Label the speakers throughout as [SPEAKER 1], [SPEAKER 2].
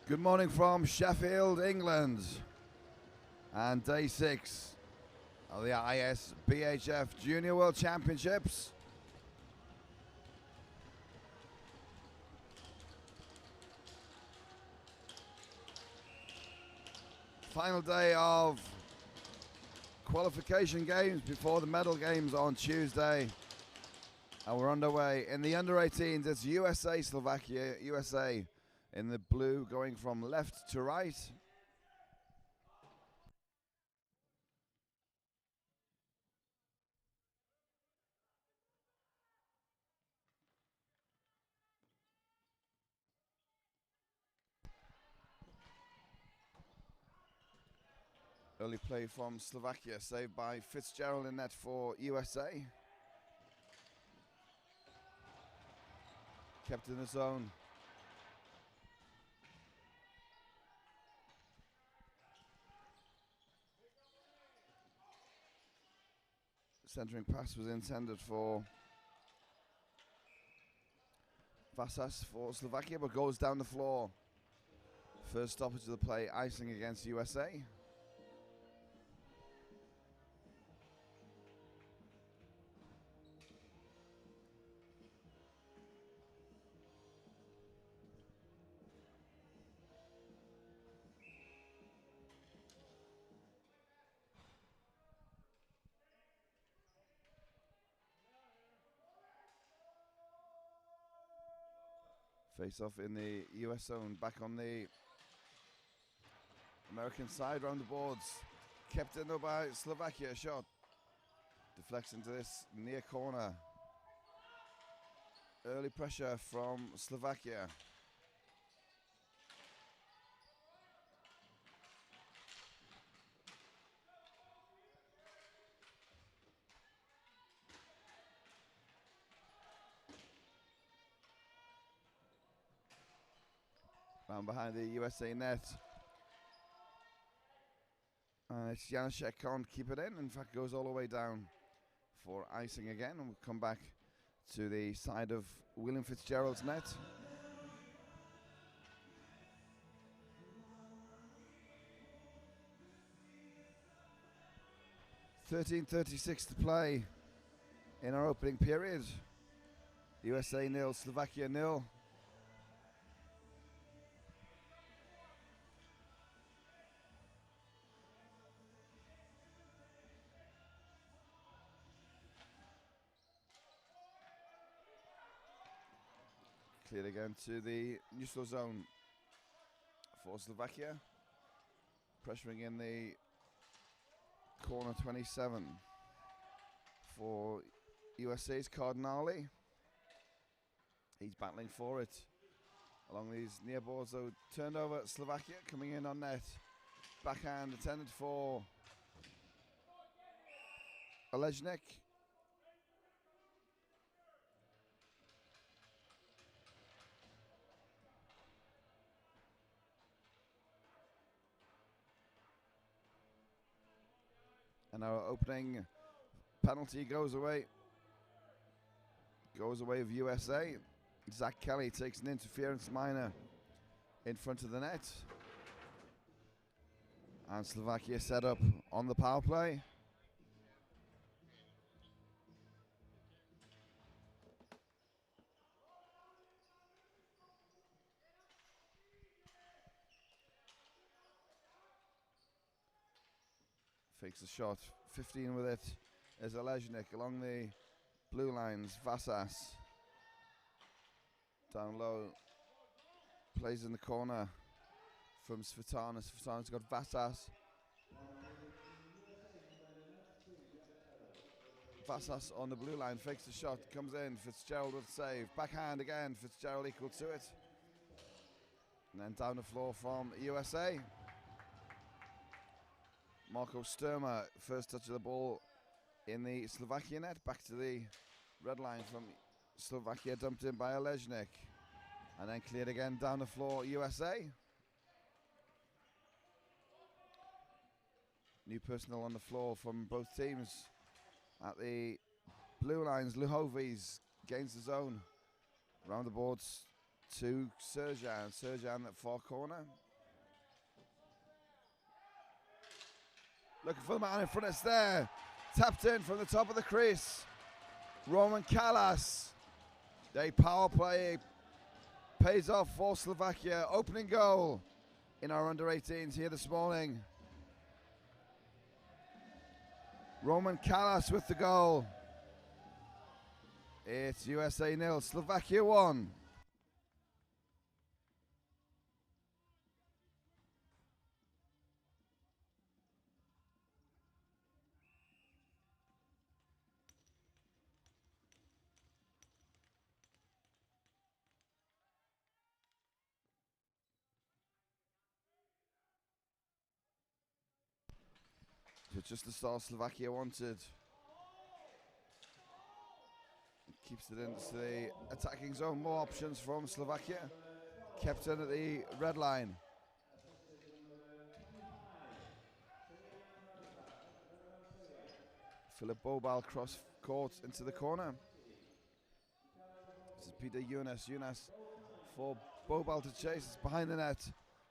[SPEAKER 1] Good morning from Sheffield, England, and day 6 of the ISBHF Junior World Championships. Final day of qualification games before the medal games on Tuesday. And we're underway. In the under-18s, it's USA, Slovakia, USA in the blue, going from left to right. Early play from Slovakia, saved by Fitzgerald in net for USA. Kept in the zone. Centering pass was intended for Vasas for Slovakia, but goes down the floor. First stoppage of the play, icing against USA. Face off in the US zone, back on the American side, round the boards. Kept in though by Slovakia, shot. Deflects into this near corner. Early pressure from Slovakia. Round behind the USA net. And it's Janacek can't keep it in. In fact, goes all the way down for icing again. And we'll come back to the side of William Fitzgerald's net. .13:36 to play in our opening period. USA 0, Slovakia 0. Cleared again to the neutral zone for Slovakia. Pressuring in the corner 27 for USA's Cardinale. He's battling for it. Along these near boards though, turned over Slovakia, coming in on net. Backhand intended for Olejnik. And our opening penalty goes away. Goes away with USA. Zach Kelly takes an interference minor in front of the net. And Slovakia set up on the power play. Fakes the shot, 15 with it is Olejnik along the blue lines. Vasas down low, plays in the corner from Svitanis. Svitanis got Vasas. Vasas on the blue line, fakes the shot, comes in. Fitzgerald with save, backhand again. Fitzgerald equal to it, and then down the floor from USA. Marko Sturma, first touch of the ball in the Slovakia net. Back to the red line from Slovakia, dumped in by Olejnik. And then cleared again down the floor, USA. New personnel on the floor from both teams. At the blue lines, Luhovi's gains the zone. Around the boards, to Serjan. Serjan at far corner. Looking for the man in front. It's there. Tapped in from the top of the crease. Roman Kalas. They power play. Pays off for Slovakia. Opening goal in our under-18s here this morning. Roman Kalas with the goal. It's USA 0, Slovakia 1. So just the start Slovakia wanted. Keeps it into the attacking zone. More options from Slovakia. Kept in at the red line. Philip Bobal cross court into the corner. This is Peter Younes. Younes for Bobal to chase. It's behind the net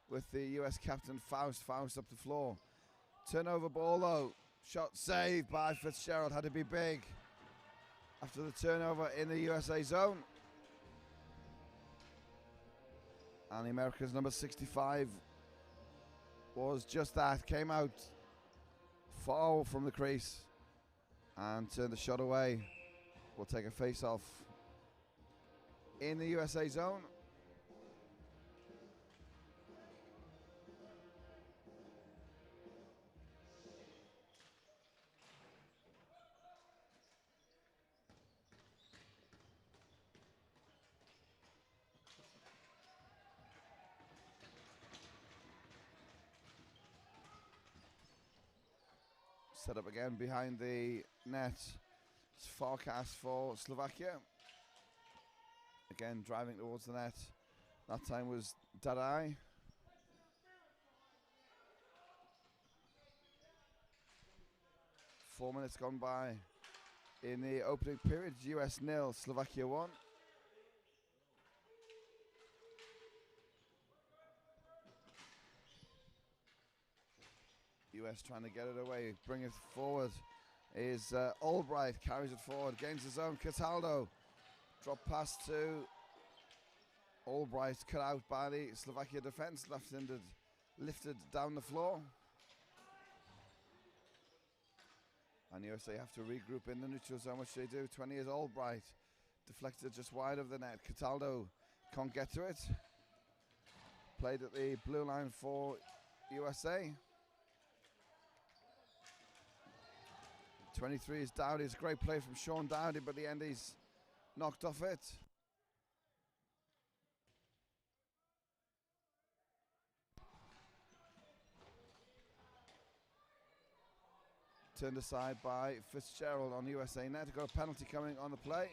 [SPEAKER 1] with the US captain Faust. Faust up the floor. Turnover ball though. Shot saved by Fitzgerald. Had to be big after the turnover in the USA zone. And the Americans number 65 was just that. Came out far from the crease and turned the shot away. We'll take a face off in the USA zone. Set up again behind the net. It's forecast for Slovakia. Again, driving towards the net. That time was Dadai. Four minutes gone by in the opening period. US 0, Slovakia 1. US trying to get it away, bring it forward. Is Albright, carries it forward, gains his own. Cataldo, drop pass to Albright, cut out by the Slovakia defence, left-handed, lifted down the floor. And USA have to regroup in the neutral zone, which they do. 20 is Albright, deflected just wide of the net. Cataldo can't get to it. Played at the blue line for USA. 23 is Dowdy. It's a great play from Sean Dowdy, but the end he's knocked off it. Turned aside by Fitzgerald on USA net. Got a penalty coming on the play.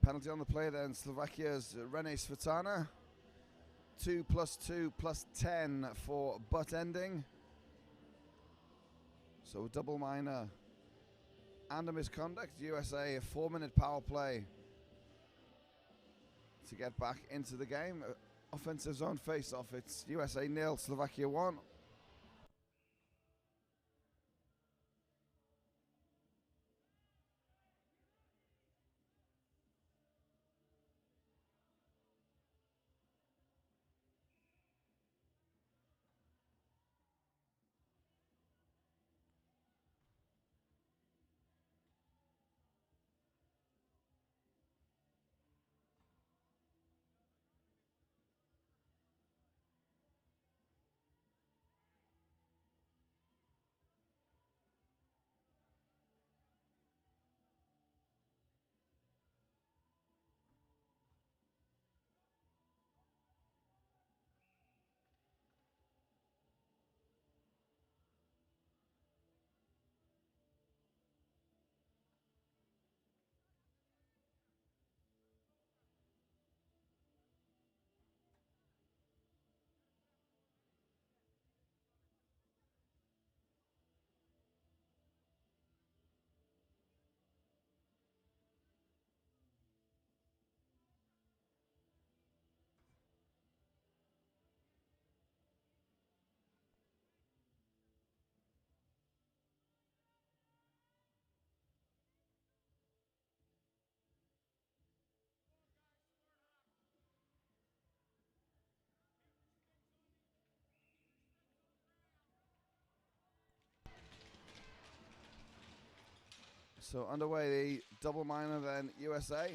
[SPEAKER 1] Penalty on the play then. Slovakia's Rene Svetana. 2 + 2 + 10 for butt ending. So double minor and a misconduct. USA a 4-minute power play to get back into the game. Offensive zone face-off. It's USA 0, Slovakia 1. So underway the double minor then USA.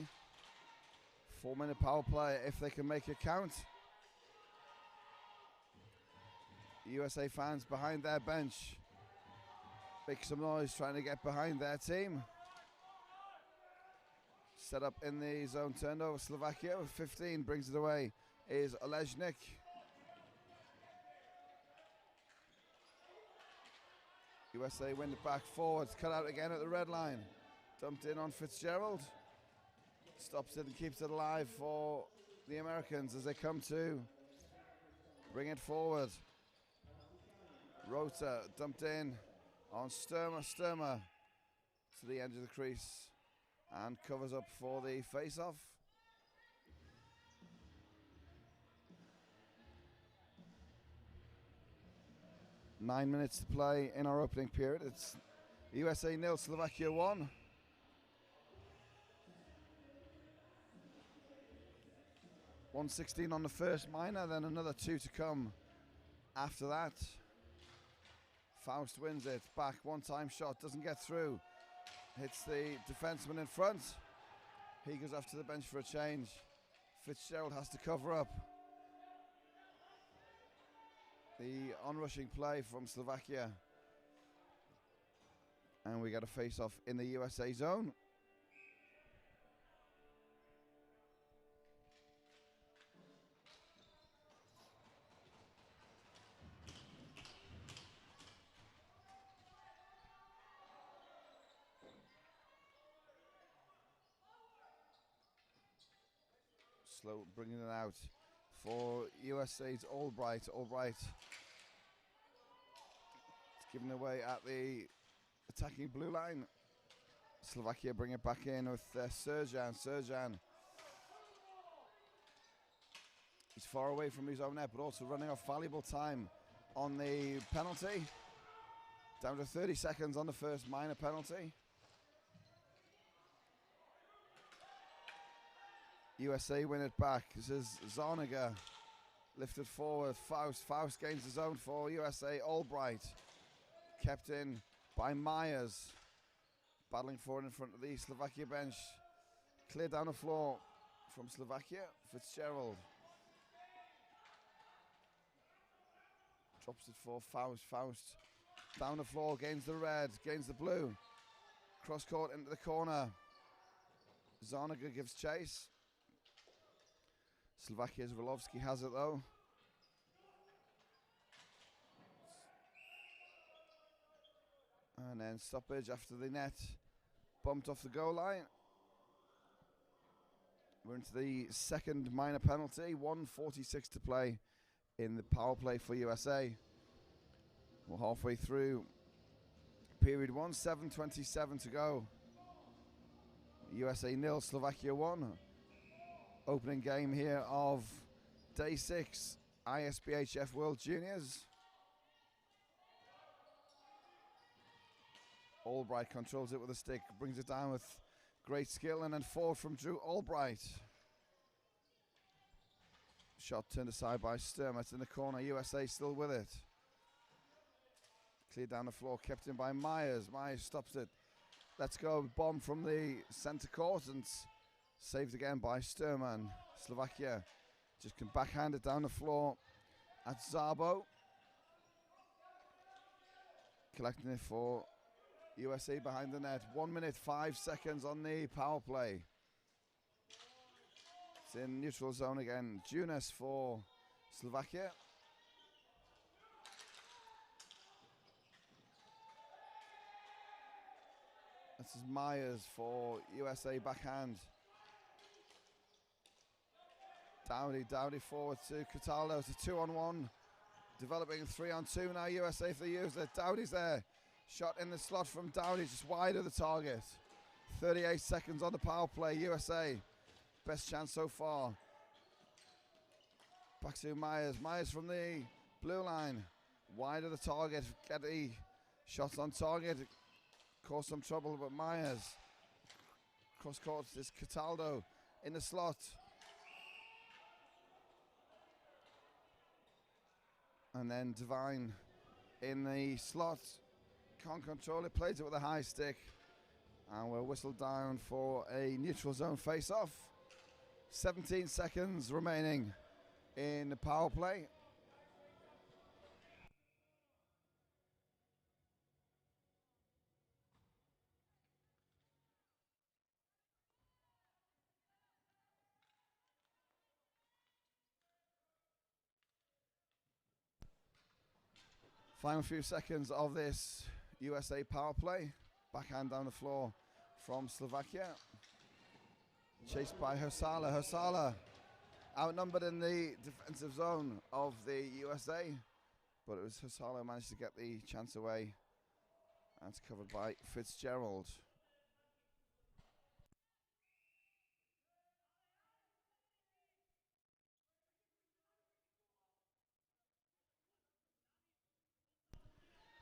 [SPEAKER 1] 4-minute power play if they can make it count. USA fans behind their bench. Make some noise trying to get behind their team. Set up in the zone, turned over. Slovakia with 15, brings it away, is Olejnik. USA win it back forwards, cut out again at the red line. Dumped in on Fitzgerald. Stops it and keeps it alive for the Americans as they come to bring it forward. Rota dumped in on Sturmer to the edge of the crease and covers up for the face-off. Nine minutes to play in our opening period. It's USA 0, Slovakia 1. .116 on the first minor, then another 2 to come after that. Faust wins it, back, one-time shot, doesn't get through. Hits the defenseman in front. He goes off to the bench for a change. Fitzgerald has to cover up. The onrushing play from Slovakia. And we get a face-off in the USA zone. Slow bringing it out for USA's Albright. Albright it's given away at the attacking blue line. Slovakia bring it back in with Serjan. Serjan is far away from his own net, but also running off valuable time on the penalty. Down to 30 seconds on the first minor penalty. USA win it back. This is Zorniger lifted forward. Faust gains the zone for USA. Albright kept in by Myers. Battling for it in front of the Slovakia bench. Clear down the floor from Slovakia. Fitzgerald drops it for Faust. Faust down the floor, gains the red, gains the blue. Cross court into the corner. Zorniger gives chase. Slovakia's Volovsky has it though. And then stoppage after the net bumped off the goal line. We're into the second minor penalty. 1:46 to play in the power play for USA. We're halfway through period 1, 7:27 to go. USA 0, Slovakia 1. Opening game here of day 6, ISBHF World Juniors. Albright controls it with a stick, brings it down with great skill, and then forward from Drew Albright. Shot turned aside by Sturm. It's in the corner. USA still with it. Cleared down the floor, kept in by Myers. Myers stops it. Let's go. Bomb from the center court and saved again by Sturman. Slovakia just can backhand it down the floor at Zabo. Collecting it for USA behind the net. 1 minute, 5 seconds on the power play. It's in neutral zone again. Junas for Slovakia. This is Myers for USA backhand. Dowdy forward to Cataldo. It's a 2-on-1. Developing 3-on-2 now. USA if they use it. Dowdy's there. Shot in the slot from Dowdy, just wide of the target. 38 seconds on the power play. USA. Best chance so far. Back to Myers. Myers from the blue line. Wide of the target. Getty. Shots on target. Caused some trouble, but Myers. Cross court is Cataldo in the slot. And then Devine in the slot. Can't control it. Plays it with a high stick. And we're whistled down for a neutral zone face-off. 17 seconds remaining in the power play. Final few seconds of this USA power play. Backhand down the floor from Slovakia. Chased by Hosala. Hosala outnumbered in the defensive zone of the USA, but it was Hosala who managed to get the chance away, and it's covered by Fitzgerald.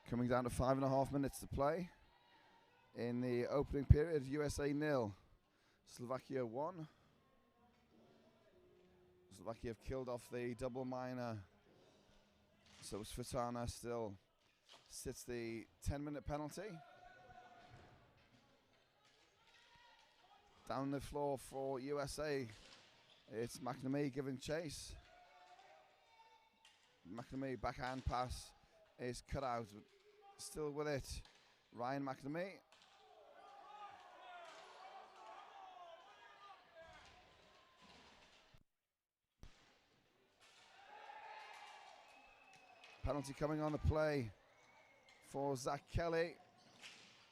[SPEAKER 1] Coming down to 5.5 minutes to play. In the opening period, USA 0, Slovakia 1. Slovakia have killed off the double minor, so Svitana still sits the 10-minute penalty. Down the floor for USA, it's McNamee giving chase. McNamee backhand pass is cut out, but still with it, Ryan McNamee. Penalty coming on the play for Zach Kelly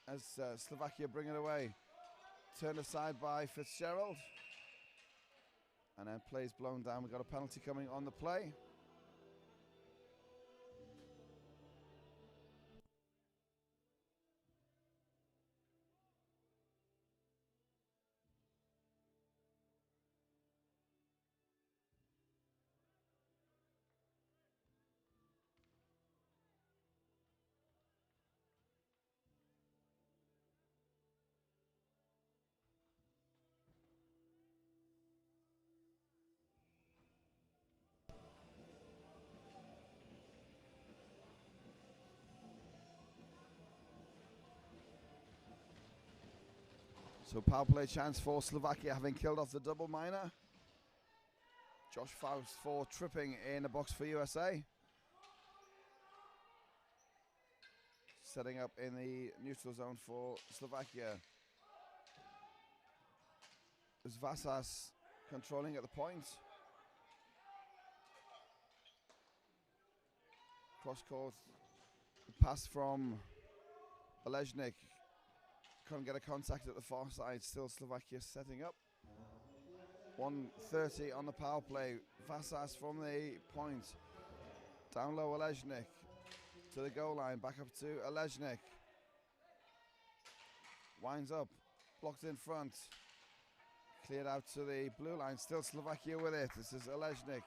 [SPEAKER 1] as Slovakia bring it away. Turned aside by Fitzgerald. And then play's blown down. We've got a penalty coming on the play. So power play chance for Slovakia, having killed off the double minor. Josh Faust for tripping in the box for USA. Setting up in the neutral zone for Slovakia. There's Vasas controlling at the point. Cross court pass from Olejnik. Couldn't get a contact at the far side. Still Slovakia setting up. 1:30 on the power play. Vasas from the point. Down low Olejnik to the goal line. Back up to Olejnik. Winds up. Blocked in front. Cleared out to the blue line. Still Slovakia with it. This is Olejnik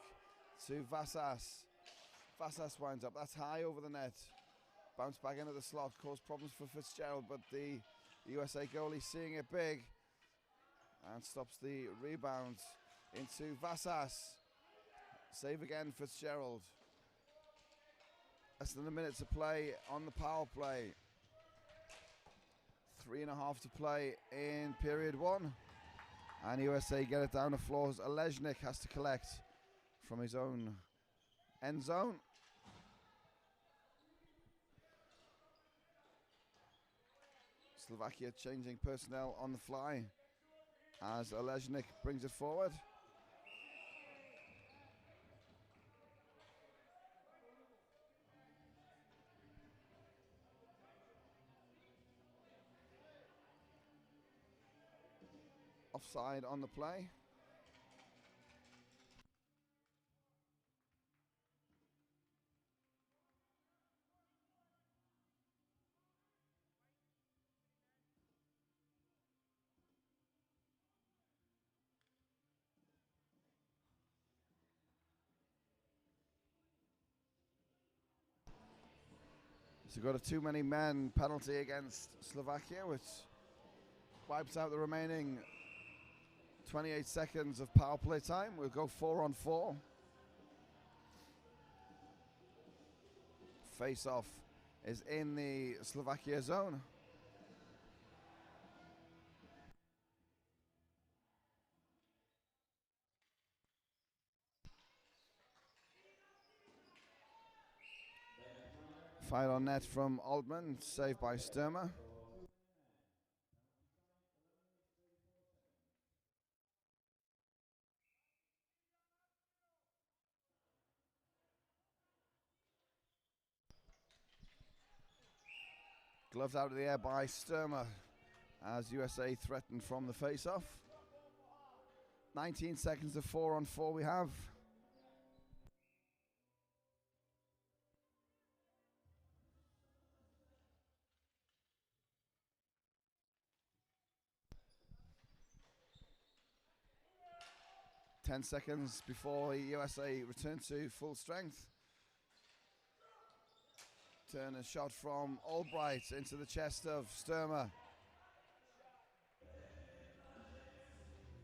[SPEAKER 1] to Vasas. Vasas winds up. That's high over the net. Bounce back into the slot. Caused problems for Fitzgerald, but the USA goalie seeing it big and stops the rebound into Vasas. Save again Fitzgerald. Less than a minute to play on the power play. 3.5 to play in period 1. And USA get it down the floors. Olejnik has to collect from his own end zone. Slovakia changing personnel on the fly as Olejnik brings it forward. Offside on the play. So got a too many men penalty against Slovakia, which wipes out the remaining 28 seconds of power play time. We'll go 4-on-4. Face off is in the Slovakia zone. Fired on net from Altman, saved by Sturmer. Gloves out of the air by Sturmer as USA threatened from the face-off. 19 seconds of 4-on-4 we have. Ten seconds before USA return to full strength. Turn a shot from Albright into the chest of Sturmer.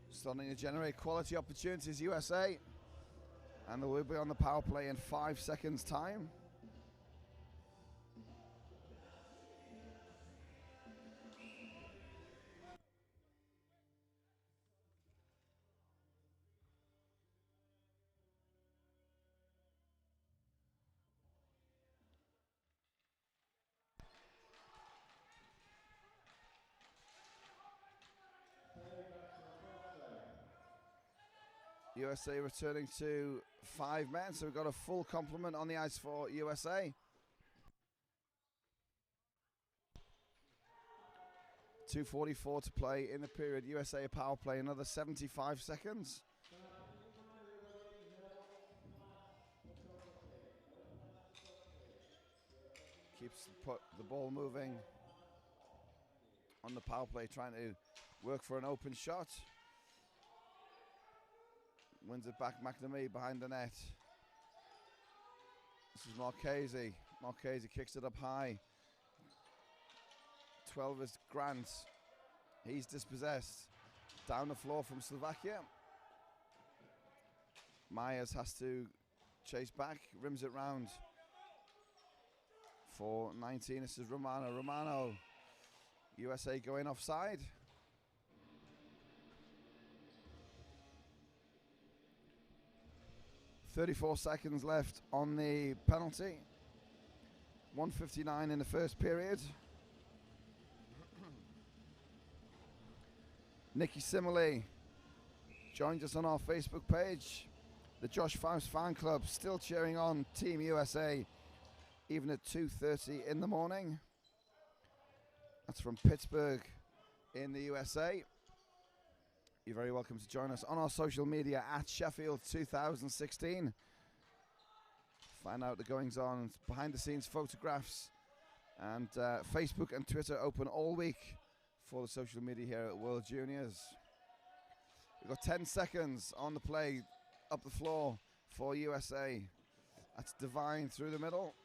[SPEAKER 1] Starting to generate quality opportunities, USA. And they will be on the power play in 5 seconds' time. USA returning to 5 men, so we've got a full complement on the ice for USA. 2:44 to play in the period. USA power play another 75 seconds. Keeps the ball moving on the power play, trying to work for an open shot. Wins it back, McNamee behind the net. This is Marchese. Marchese kicks it up high. 12 is Grant. He's dispossessed. Down the floor from Slovakia. Myers has to chase back, rims it round. For 19, this is Romano. Romano, USA going offside. 34 seconds left on the penalty. 1:59 in the first period. Nikki Simile joined us on our Facebook page. The Josh Faust fan club still cheering on Team USA even at 2:30 in the morning. That's from Pittsburgh in the USA. You're very welcome to join us on our social media at Sheffield 2016. Find out the goings on, behind the scenes photographs, and Facebook and Twitter open all week for the social media here at World Juniors. We've got 10 seconds on the play, up the floor for USA. That's Devine through the middle.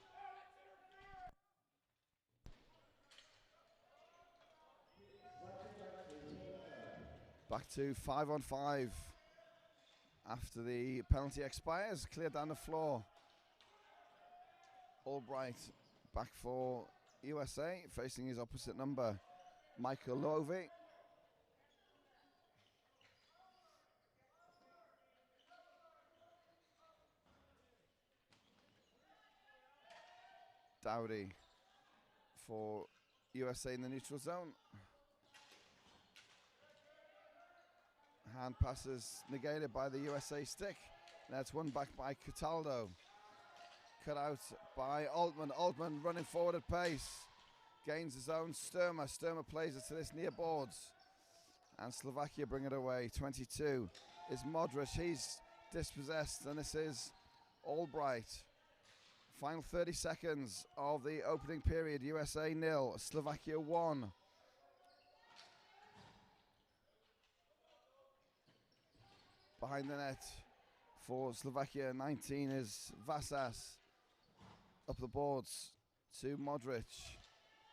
[SPEAKER 1] Back to 5-on-5 after the penalty expires. Cleared down the floor. Albright back for USA, facing his opposite number, Michael Lovey. Dowdy for USA in the neutral zone. Hand passes negated by the USA stick. That's won back by Cataldo. Cut out by Altman. Altman running forward at pace. Gains his own. Sturmer. Sturmer plays it to this near boards. And Slovakia bring it away. 22 is Modric. He's dispossessed. And this is Albright. Final 30 seconds of the opening period. USA 0. Slovakia 1. Behind the net for Slovakia, 19 is Vasas. Up the boards to Modric.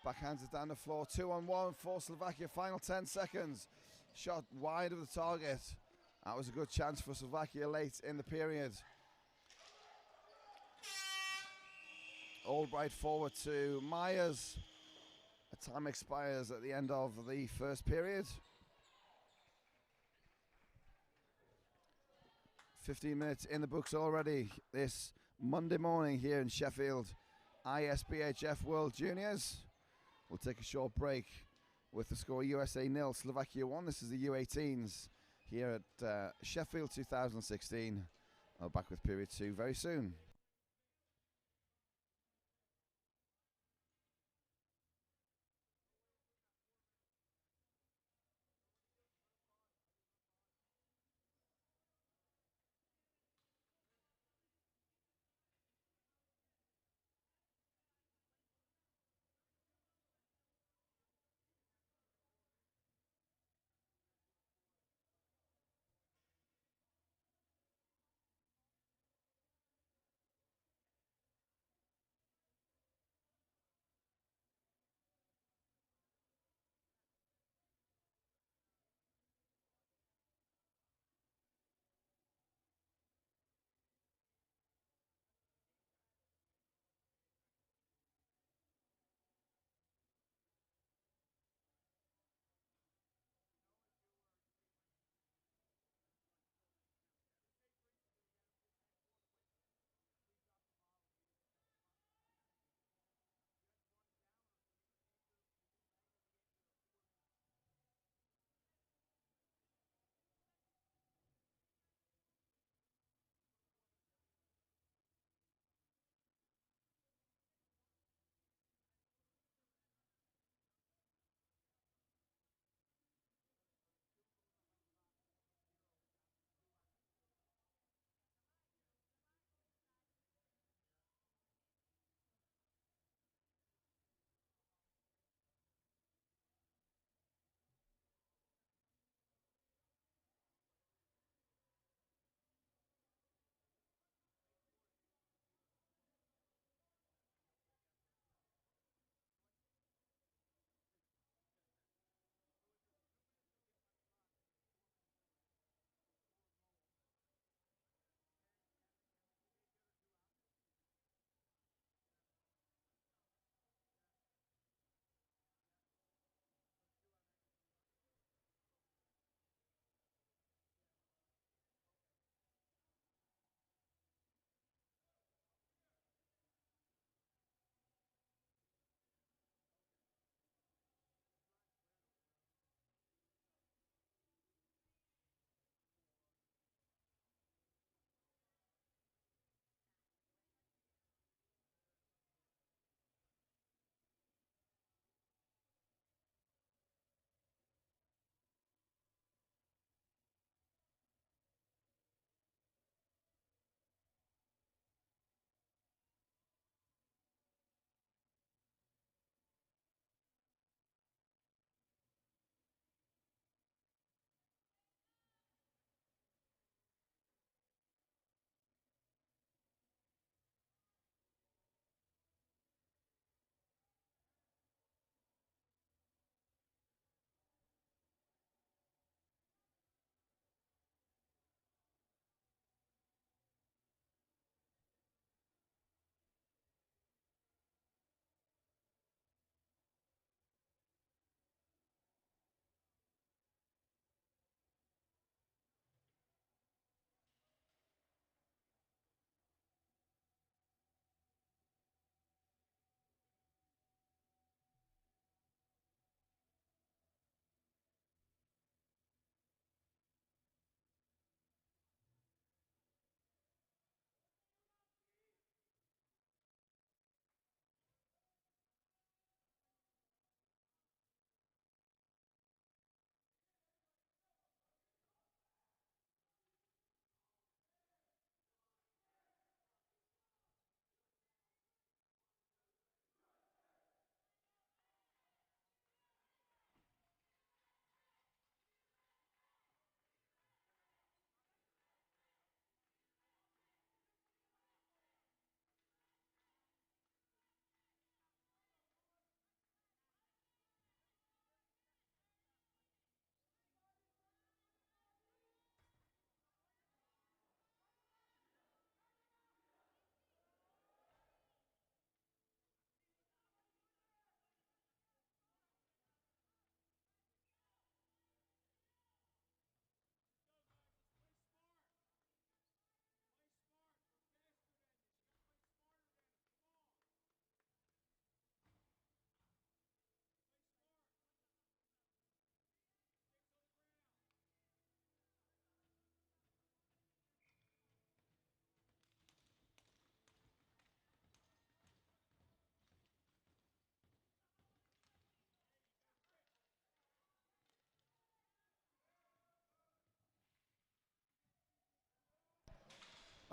[SPEAKER 1] Backhands it down the floor. 2-on-1 for Slovakia. Final 10 seconds. Shot wide of the target. That was a good chance for Slovakia late in the period. Albright forward to Myers. A time expires at the end of the first period. 15 minutes in the books already this Monday morning here in Sheffield ISBHF World Juniors. We'll take a short break with the score USA 0, Slovakia 1. This is the U18s here at Sheffield 2016. I'll back with period 2 very soon.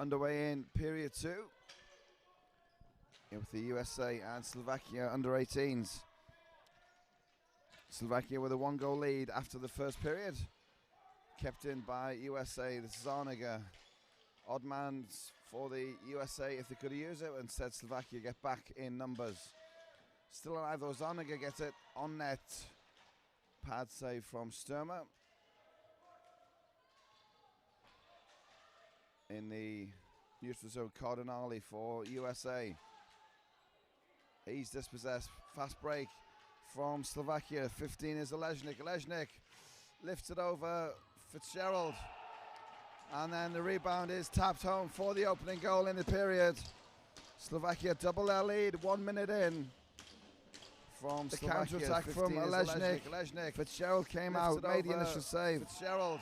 [SPEAKER 1] underway in period 2. With the USA and Slovakia under 18s. Slovakia with a 1-goal lead after the first period. Kept in by USA. This is Zarniger. Odd man for the USA if they could use it. Instead, Slovakia get back in numbers. Still alive though. Zarniger gets it on net. Pad save from Sturmer. In the neutral zone, Cardinali for USA. He's dispossessed. Fast break from Slovakia. 15 is Olejnik. Olejnik lifts it over Fitzgerald. And then the rebound is tapped home for the opening goal in the period. Slovakia double their lead 1 minute in. From the counter-attack from Olejnik. Fitzgerald came out, made the initial save. Fitzgerald.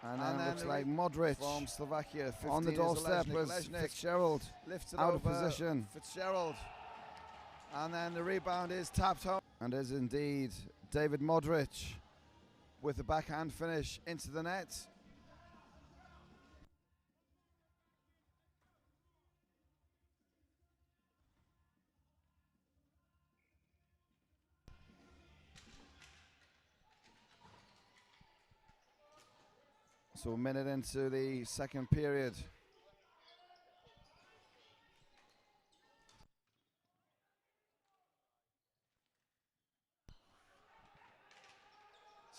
[SPEAKER 1] And then looks like Modric from Slovakia. On the doorstep was Fitzgerald. Lifts it out of position. Fitzgerald. And then the rebound is tapped home. And is indeed David Modric with the backhand finish into the net. So a minute into the second period.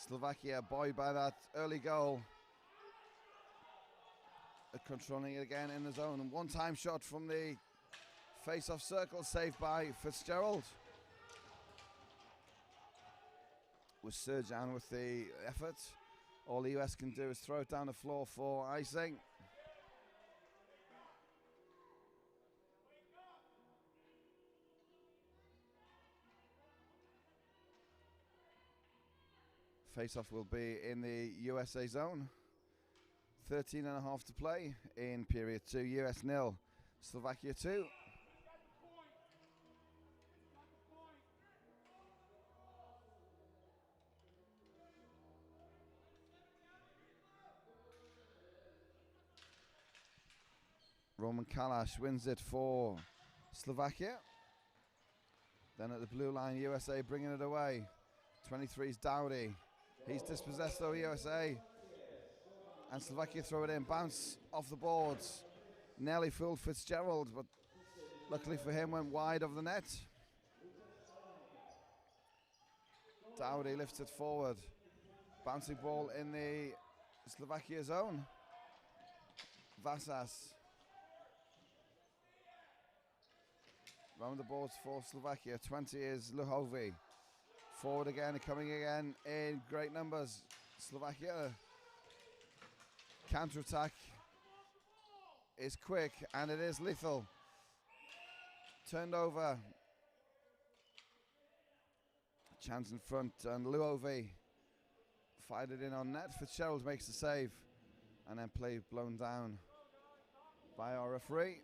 [SPEAKER 1] Slovakia buoyed by that early goal. Controlling it again in the zone. And one-time shot from the face-off circle, saved by Fitzgerald. Was Serjan with the effort. All the US can do is throw it down the floor for icing. Face-off will be in the USA zone. 13.5 to play in period 2. US 0, Slovakia 2. Roman Kalash wins it for Slovakia. Then at the blue line, USA bringing it away. 23 is Dowdy. He's dispossessed though, USA. And Slovakia throw it in, bounce off the boards. Nearly fooled Fitzgerald, but luckily for him went wide of the net. Dowdy lifts it forward. Bouncing ball in the Slovakia zone. Vasas. Round the boards for Slovakia. 20 is Luhovi. Forward again, coming again in great numbers. Slovakia. Counter-attack is quick and it is lethal. Turned over. Chance in front and Luhovi fired it in on net. Fitzgerald makes the save and then play blown down by our referee.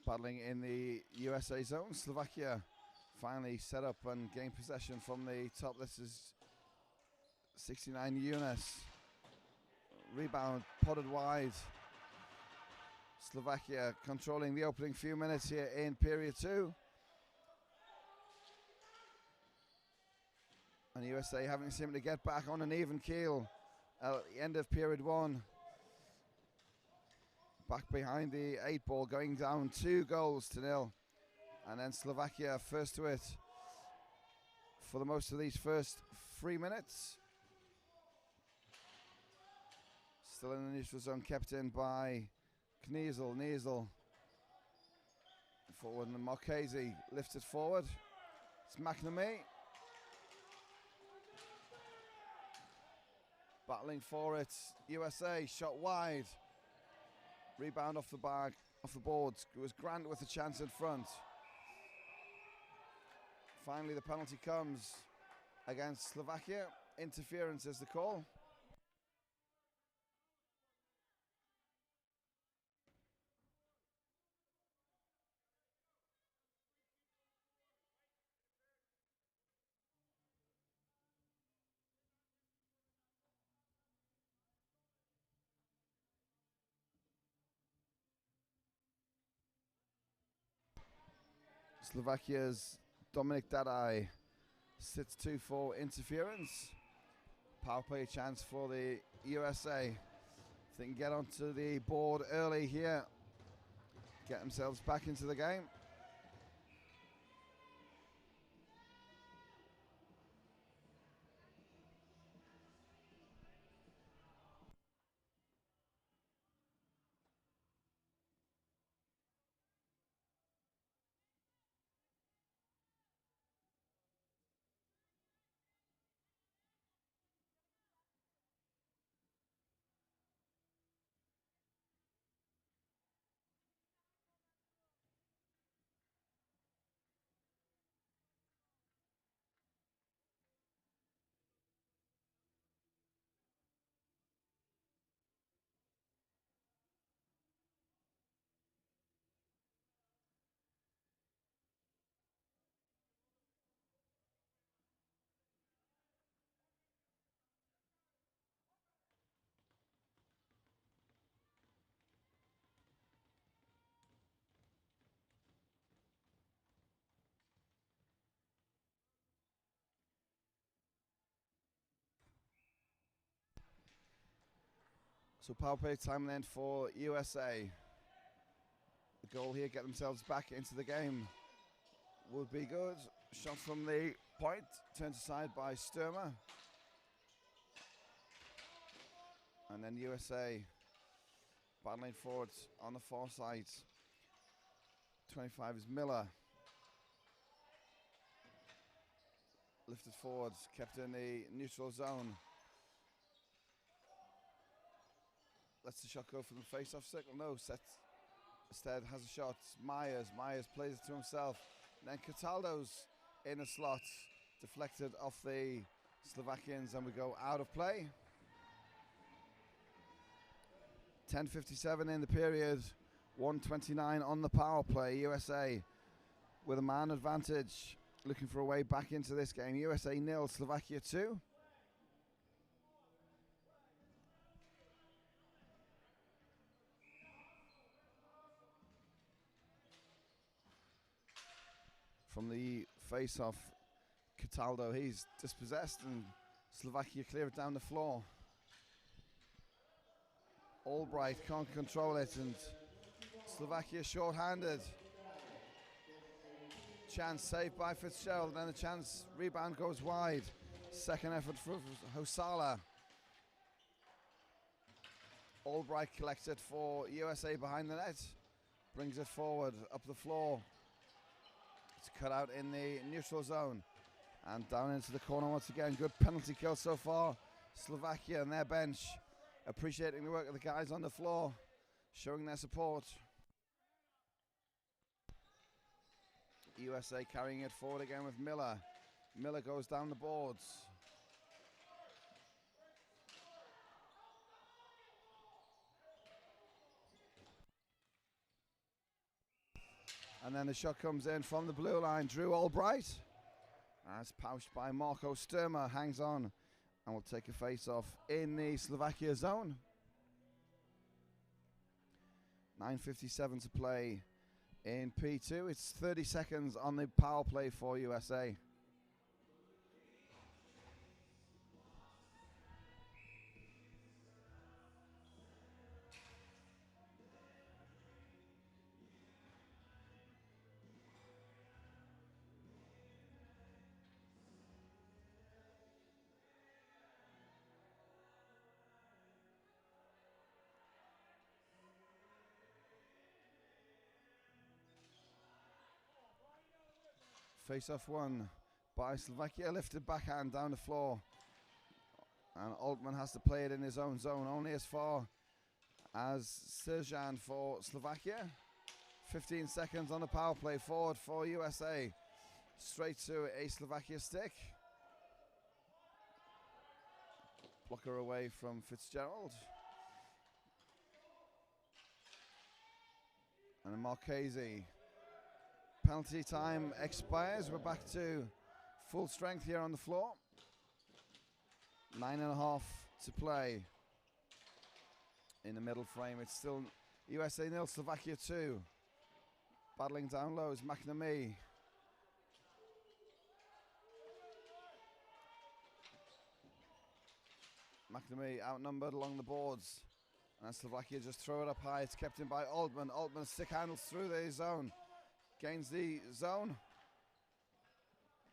[SPEAKER 1] Battling in the USA zone. Slovakia finally set up and gain possession from the top. This is 69 Yunus. Rebound potted wide. Slovakia controlling the opening few minutes here in period 2. And USA having seemed to get back on an even keel at the end of period 1. Back behind the 8 ball, going down 2-0. And then Slovakia first to it for the most of these first 3 minutes. Still in the neutral zone, kept in by Kniesel. Kniesel forward, and Marchese lifts it forward. It's McNamee. Battling for it, USA, shot wide. Rebound off the boards. It was Grant with a chance in front. Finally, the penalty comes against Slovakia. Interference is the call. Slovakia's Dominic Dadai sits 2 for interference. Power play chance for the USA. If they can get onto the board early here, get themselves back into the game. So power play time then for USA. The goal here, get themselves back into the game, would be good. Shot from the point, turned aside by Sturmer. And then USA battling forward on the far side. 25 is Miller. Lifted forward, kept in the neutral zone. Lets the shot go from the face-off circle. No, instead has a shot. Myers plays it to himself. And then Cataldo's in a slot, deflected off the Slovakians, and we go out of play. 10:57 in the period, 1:29 on the power play. USA with a man advantage, looking for a way back into this game. USA 0, Slovakia 2. From the face-off, Cataldo, he's dispossessed, and Slovakia clear it down the floor. Albright can't control it, and Slovakia short-handed. Chance saved by Fitzgerald, then a chance, rebound goes wide. Second effort for Hosala. Albright collects it for USA behind the net. Brings it forward, up the floor. It's cut out in the neutral zone. And down into the corner once again. Good penalty kill so far. Slovakia and their bench appreciating the work of the guys on the floor, showing their support. USA carrying it forward again with Miller. Miller goes down the boards. And then the shot comes in from the blue line. Drew Albright, as pouched by Marco Sturmer, hangs on and will take a face-off in the Slovakia zone. 9:57 to play in P2. It's 30 seconds on the power play for USA. Face-off won by Slovakia, lifted backhand down the floor. And Altman has to play it in his own zone, only as far as Serjan for Slovakia. 15 seconds on the power play, forward for USA. Straight to a Slovakia stick. Blocker away from Fitzgerald. And a Marchese. Penalty time expires. We're back to full strength here on the floor. 9.5 to play. In the middle frame, it's still USA 0, Slovakia 2. Battling down low is McNamee. McNamee outnumbered along the boards. And Slovakia just throw it up high. It's kept in by Altman. Altman stick handles through the zone. Gains the zone.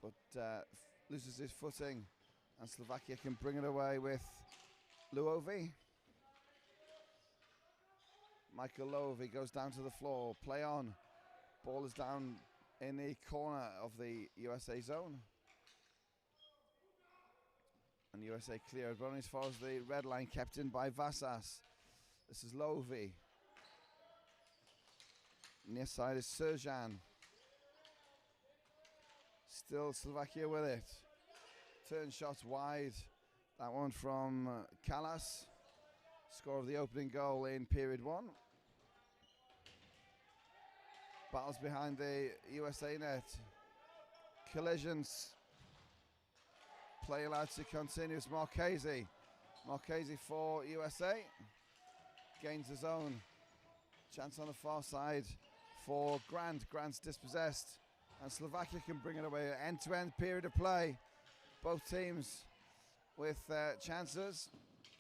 [SPEAKER 1] But loses his footing. And Slovakia can bring it away with Luovi. Michael Lovi goes down to the floor. Play on. Ball is down in the corner of the USA zone. And USA cleared, but only as far as the red line, kept in by Vasas. This is Lovi. Near side is Serjan. Still Slovakia with it. Turn shots wide. That one from Kalas. Score of the opening goal in period 1. Battles behind the USA net. Collisions. Play allowed to continue. It's Marchese. Marchese for USA. Gains his own. Chance on the far side for Grant. Grant's dispossessed. And Slovakia can bring it away. End-to-end period of play. Both teams with chances.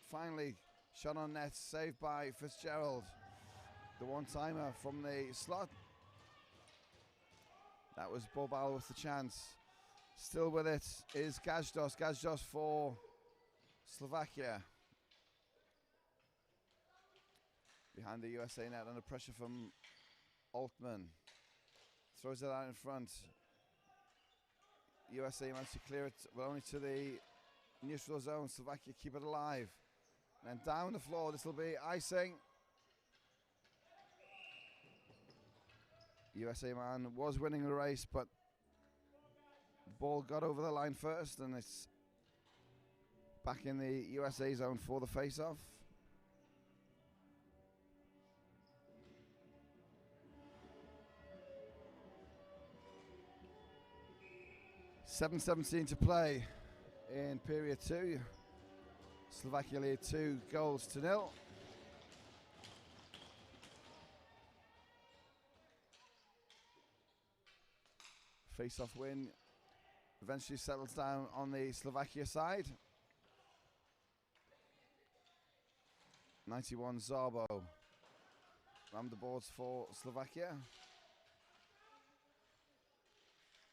[SPEAKER 1] Finally, shot on net, saved by Fitzgerald. The one-timer from the slot. That was Bobal with the chance. Still with it is Gazdos. Gazdos for Slovakia. Behind the USA net, under pressure from Altman. Throws it out in front. USA managed to clear it, but only to the neutral zone. Slovakia keep it alive. And then down the floor, this will be icing. USA man was winning the race, but the ball got over the line first, and it's back in the USA zone for the face-off. .7:17 to play in period 2. Slovakia lead 2-0. Face-off win eventually settles down on the Slovakia side. 91 Zarbo rammed the boards for Slovakia.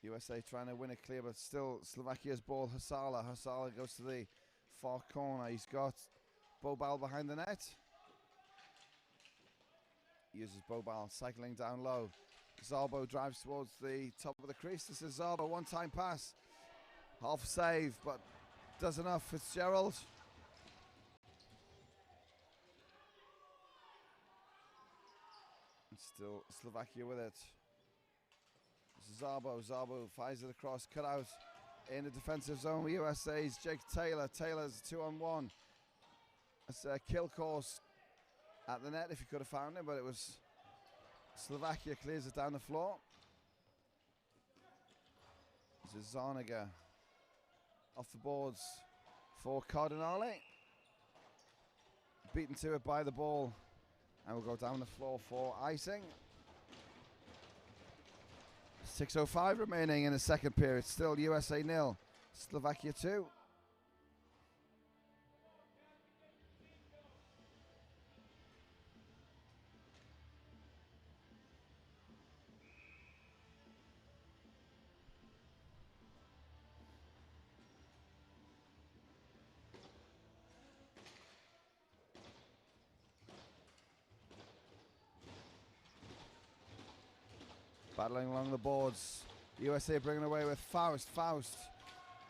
[SPEAKER 1] USA trying to win it clear, but still Slovakia's ball. Hasala. Hasala goes to the far corner. He's got Bobal behind the net. Uses Bobal cycling down low. Zarbo drives towards the top of the crease. This is Zarbo, one-time pass. Half save, but does enough. Fitzgerald. And still Slovakia with it. This is Zarbo. Zarbo fires it across, cut out in the defensive zone. USA's Jake Taylor. Taylor's 2-on-1. That's a kill course at the net if you could have found it, but it was Slovakia clears it down the floor. This is Zarniga off the boards for Cardinale. Beaten to it by the ball, and we'll go down the floor for icing. 6:05 remaining in the second period. Still USA 0, Slovakia 2. Battling along the boards. USA bringing away with Faust. Faust.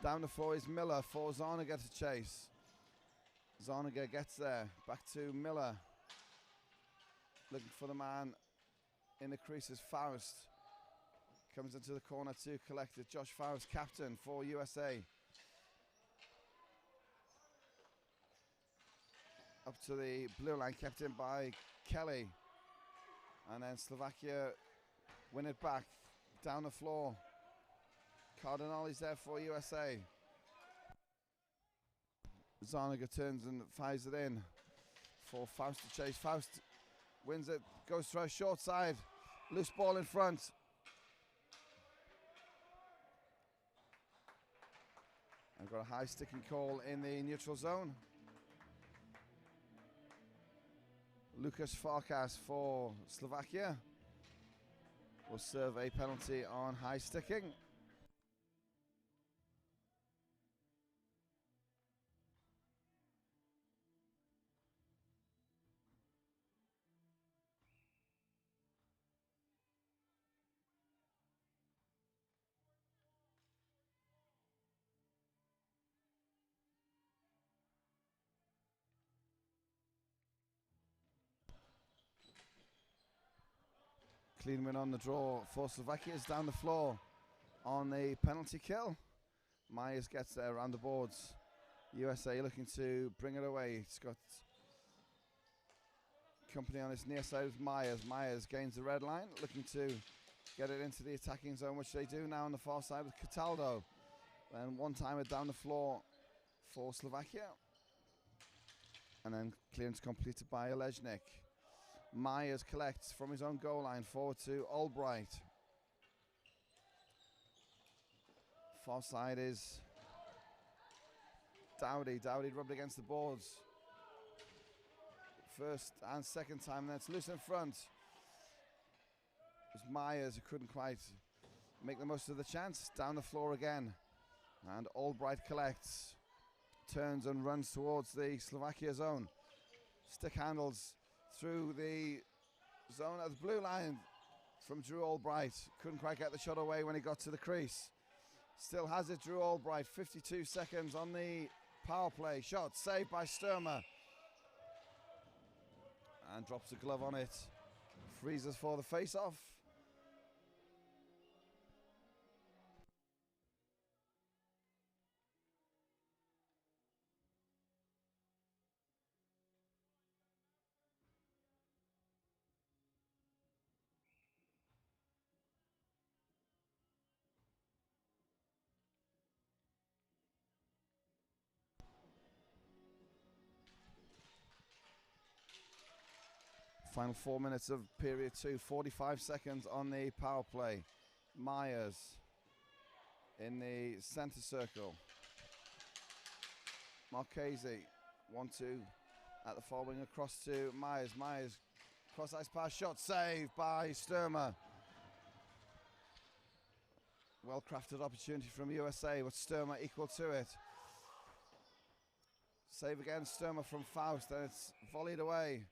[SPEAKER 1] Down the floor is Miller for Zarniga to chase. Zarniga gets there. Back to Miller. Looking for the man in the crease is Faust. Comes into the corner to collect it. Josh Faust, captain for USA. Up to the blue line, kept in by Kelly. And then Slovakia win it back down the floor. Cardinal is there for USA. Zarnaga turns and fires it in for Faust to chase. Faust wins it, goes through a short side. Loose ball in front. I've got a high sticking call in the neutral zone. Lucas Farkas for Slovakia will serve a penalty on high sticking. Clean win on the draw for Slovakia is down the floor on a penalty kill. Myers gets there around the boards. USA looking to bring it away. It's got company on its near side with Myers. Myers gains the red line, looking to get it into the attacking zone, which they do now on the far side with Cataldo. Then one-timer down the floor for Slovakia. And then clearance completed by Olejnik. Myers collects from his own goal line forward to Albright. Far side is Dowdy. Dowdy rubbed against the boards. First and second time, and then it's loose in front. It was Myers who couldn't quite make the most of the chance. Down the floor again. And Albright collects. Turns and runs towards the Slovakia zone. Stick handles through the zone at the blue line from Drew Albright. Couldn't quite get the shot away when he got to the crease. Still has it, Drew Albright. 52 seconds on the power play. Shot saved by Sturmer. And drops the glove on it. Freezes for the face-off. Final 4 minutes of period 2, 45 seconds on the power play. Myers in the center circle. Marchese, 1-2 at the far wing across to Myers. Myers, cross ice pass, shot saved by Sturmer. Well crafted opportunity from USA, but Sturmer equal to it. Save again, Sturmer from Faust, and it's volleyed away.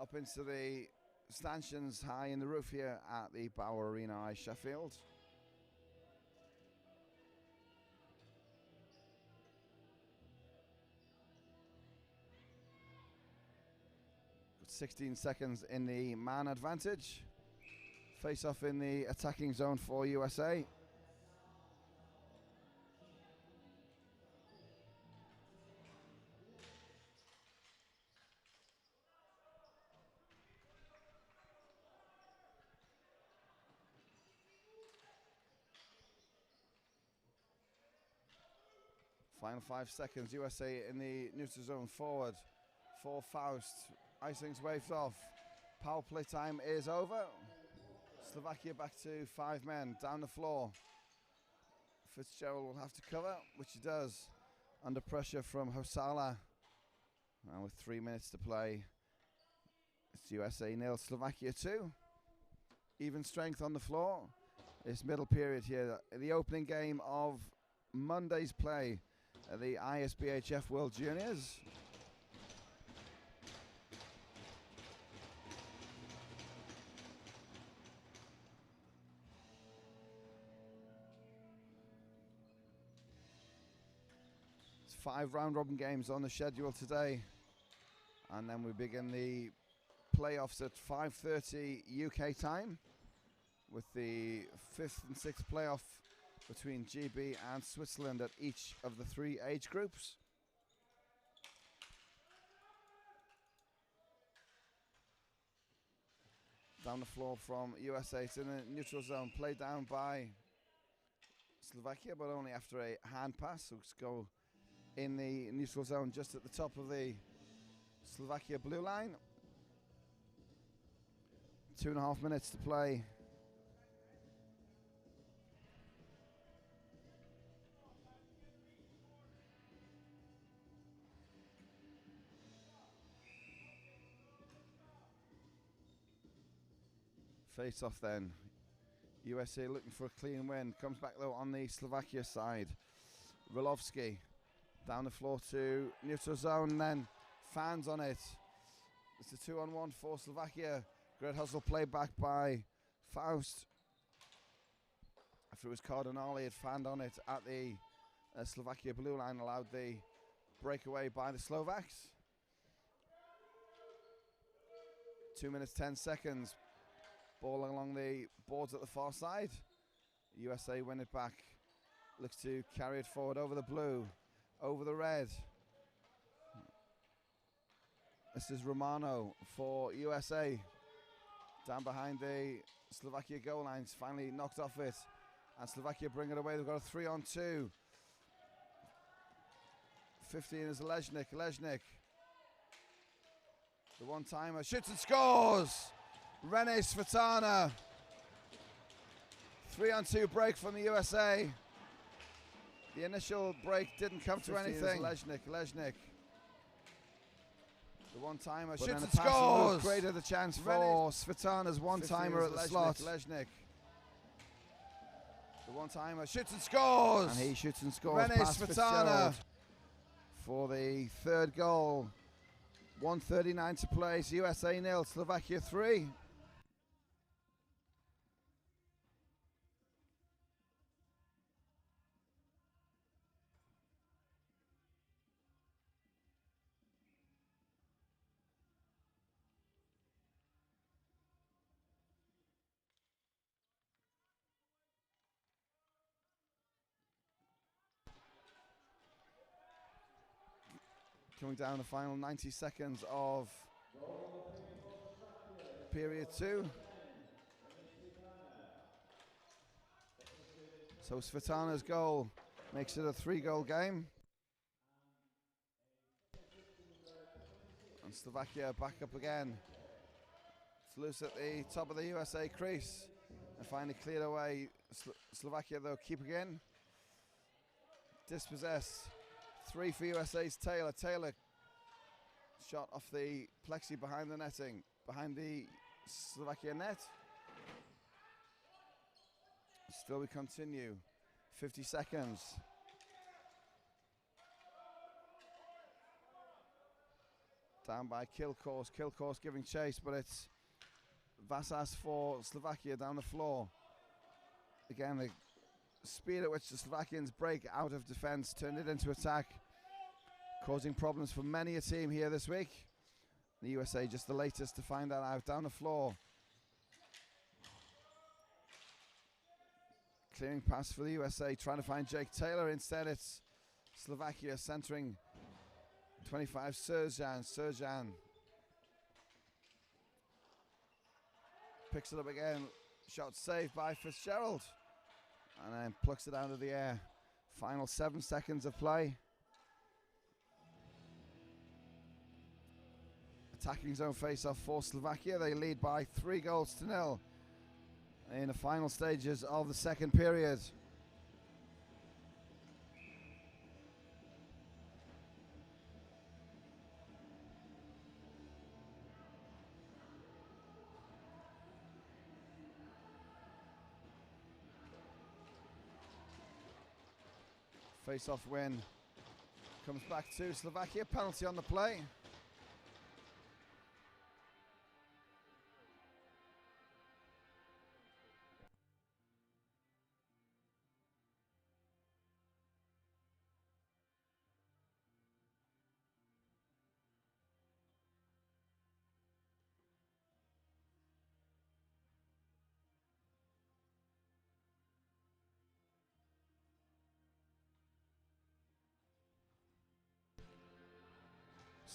[SPEAKER 1] Up into the stanchions high in the roof here at the Bauer Arena, Sheffield. Got 16 seconds in the man advantage. Face off in the attacking zone for USA. Final 5 seconds, USA in the neutral zone forward for Faust. Icing's waved off. Power play time is over. Slovakia back to 5 men down the floor. Fitzgerald will have to cover, which he does. Under pressure from Hosala. And with 3 minutes to play, it's USA 0, Slovakia 2. Even strength on the floor. This middle period here, the opening game of Monday's play. The ISBHF World Juniors. It's 5 round-robin games on the schedule today. And then we begin the playoffs at 5:30 UK time. with the 5th and 6th playoff between GB and Switzerland at each of the 3 age groups. Down the floor from USA. It's in a neutral zone, played down by Slovakia, but only after a hand pass. So it's go in the neutral zone just at the top of the Slovakia blue line. 2.5 minutes to play. Face off then. USA looking for a clean win. Comes back though on the Slovakia side. Rilovsky down the floor to neutral zone, and then fans on it. It's a 2-on-1 for Slovakia. Great hustle played back by Faust. After it was Cardinale had fanned on it at the Slovakia blue line, allowed the breakaway by the Slovaks. 2 minutes 10 seconds. Ball along the boards at the far side. USA win it back. Looks to carry it forward over the blue, over the red. This is Romano for USA. Down behind the Slovakia goal lines. Finally knocked off it. And Slovakia bring it away. They've got a 3-on-2. 15 is Leznik. Leznik. The one-timer. Shoots and scores! Rene Svetana. 3-on-2 break from the USA. The initial break didn't come to anything. Leznik. The one-timer. Shoots and scores! Created the chance for Svetana's one-timer at the slot. Leznik. The one-timer. Shoots and scores! And he shoots and scores. Rene Svetana for the 3rd goal. 1:39 to play. USA 0, Slovakia 3. Coming down the final 90 seconds of period 2. So Svetana's goal makes it a 3-goal game. And Slovakia back up again. It's loose at the top of the USA crease. And finally cleared away. Slovakia though keep again. Dispossessed. 3 for USA's Taylor. Taylor shot off the plexi behind the netting, behind the Slovakia net. Still we continue. 50 seconds. Down by Kilcourse. Kilcourse giving chase, but it's Vasas for Slovakia down the floor. Again, the speed at which the Slovakians break out of defence turned it into attack, causing problems for many a team here this week. The USA just the latest to find that out. Down the floor. Clearing pass for the USA, trying to find Jake Taylor. Instead it's Slovakia centering 25 Serjan. Serjan picks it up again. Shot saved by Fitzgerald. And then plucks it out of the air. Final 7 seconds of play. Attacking zone face-off for Slovakia. They lead by 3-0 in the final stages of the 2nd period. Face-off win comes back to Slovakia. Penalty on the play.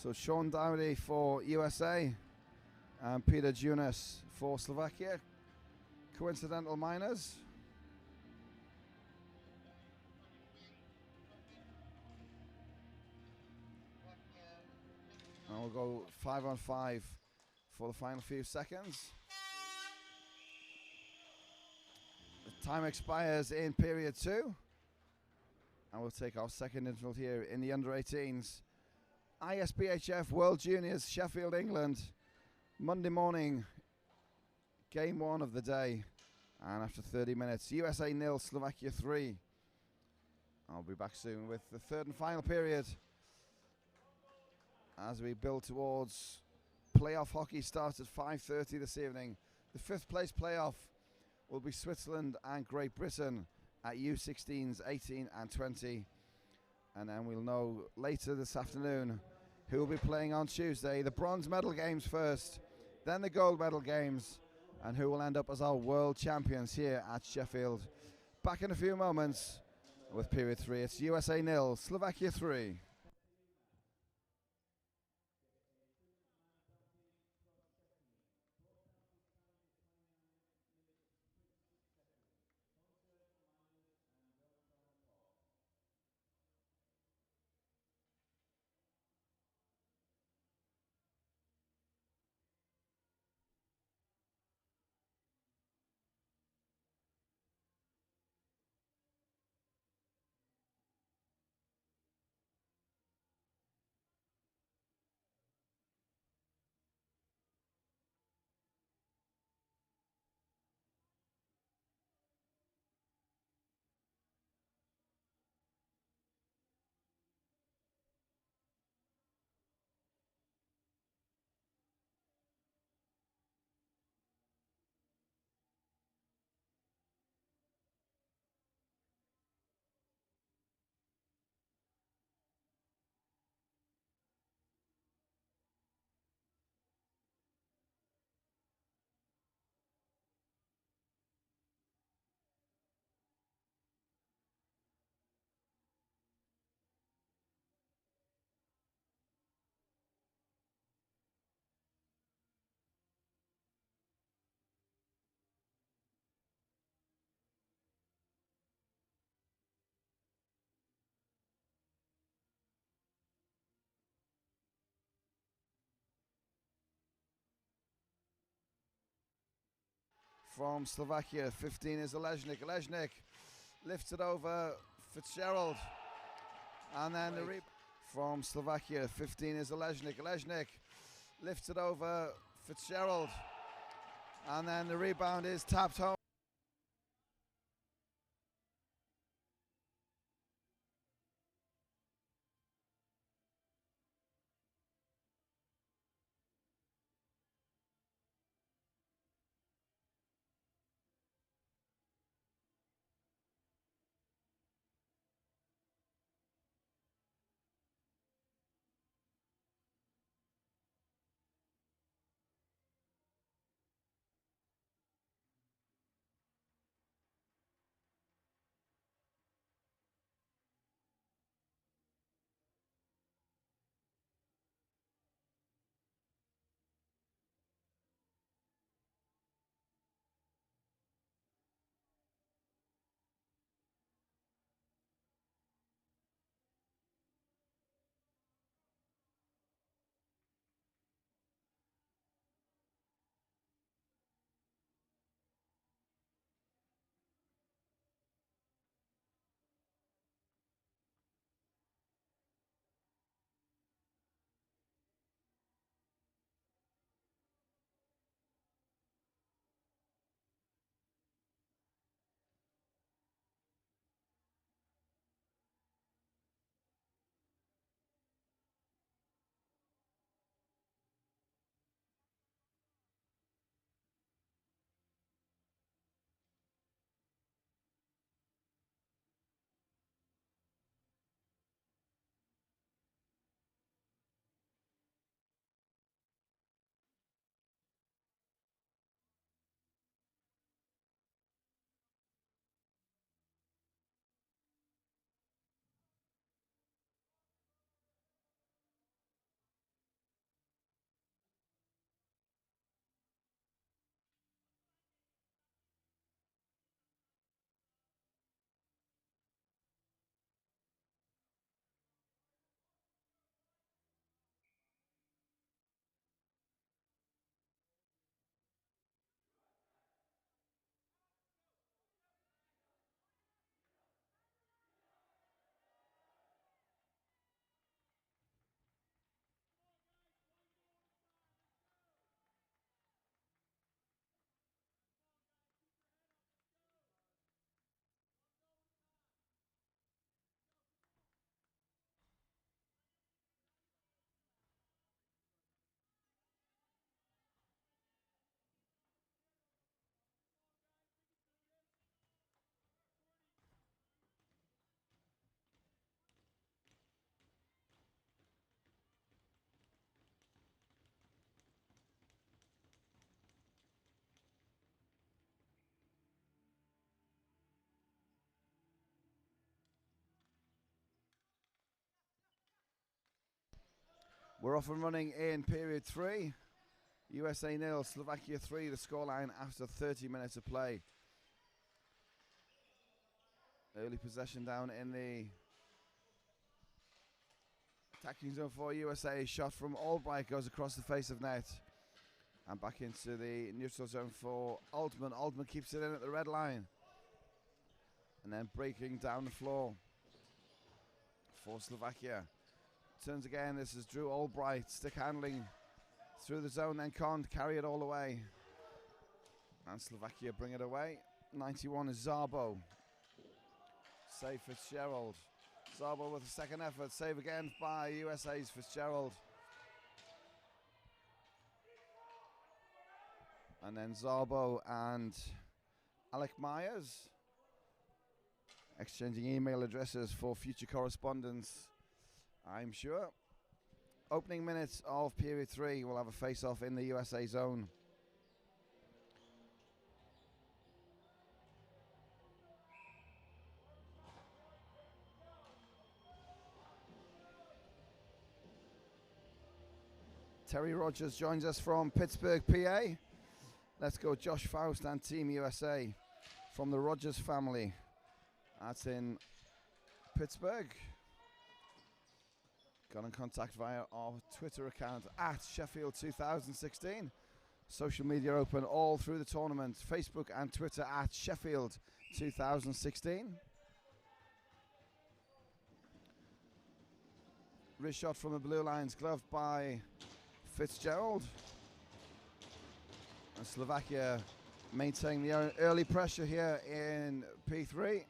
[SPEAKER 1] So Sean Dowdy for USA and Peter Junas for Slovakia. Coincidental minors. And we'll go 5-on-5 for the final few seconds. The time expires in period 2. And we'll take our second interval here in the under-18s. ISBHF World Juniors, Sheffield, England. Monday morning, game 1 of the day. And after 30 minutes, USA 0, Slovakia 3. I'll be back soon with the third and final period as we build towards playoff hockey. Starts at 5:30 this evening. The 5th place playoff will be Switzerland and Great Britain at U16s 18 and 20. And then we'll know later this afternoon who will be playing on Tuesday. The bronze medal games first, then the gold medal games, and who will end up as our world champions here at Sheffield. Back in a few moments with period 3. It's USA 0, Slovakia 3. From Slovakia, 15 is Olejnik. Olejnik lifts it over Fitzgerald. And then from Slovakia, 15 is Olejnik. Olejnik lifts it over Fitzgerald. And then the rebound is tapped home. We're off and running in period 3. USA 0, Slovakia 3, the scoreline after 30 minutes of play. Early possession down in the attacking zone for USA. Shot from Albright goes across the face of net. And back into the neutral zone for Altman. Altman keeps it in at the red line. And then breaking down the floor for Slovakia. Turns again, this is Drew Albright. Stick handling through the zone, then can't carry it all the way. And Slovakia bring it away. 91 is Szabo. Save Fitzgerald. Szabo with a second effort. Save again by USA's Fitzgerald. And then Szabo and Alec Myers exchanging email addresses for future correspondence, I'm sure. Opening minutes of period 3, we'll have a face-off in the USA zone. Terry Rogers joins us from Pittsburgh, PA. Let's go Josh Faust and Team USA from the Rogers family. That's in Pittsburgh. Got in contact via our Twitter account at Sheffield 2016. Social media open all through the tournament. Facebook and Twitter at Sheffield 2016. Wrist shot from the blue lines, gloved by Fitzgerald. And Slovakia maintaining the early pressure here in P3.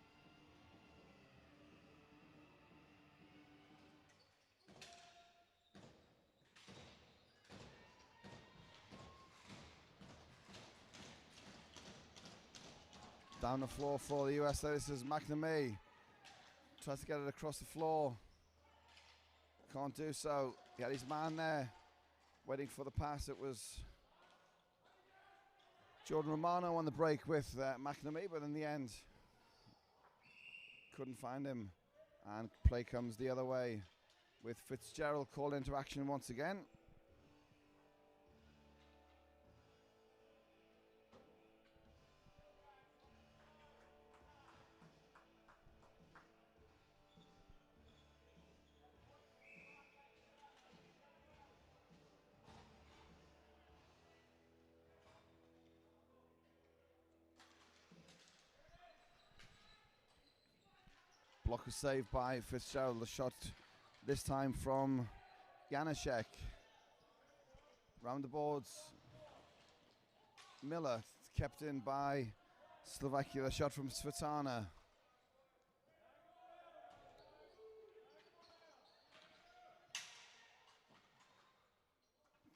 [SPEAKER 1] Down the floor for the USA, this is McNamee. Tries to get it across the floor. Can't do so. He had his man there, waiting for the pass. It was Jordan Romano on the break with McNamee, but in the end, couldn't find him. And play comes the other way with Fitzgerald called into action once again. Blocker saved by Fitzgerald. The shot this time from Janaszek. Round the boards. Miller kept in by Slovakia. The shot from Svetana.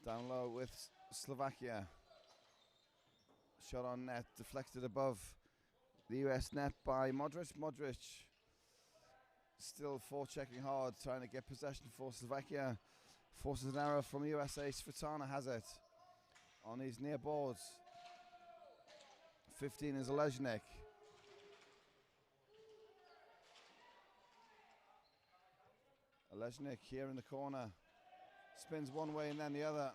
[SPEAKER 1] Down low with Slovakia. Shot on net, deflected above the US net by Modric. Modric still forechecking hard, trying to get possession for Slovakia. Forces an error from USA. Svetana has it on his near boards. 15 is Olejnik. Olejnik here in the corner. Spins one way and then the other.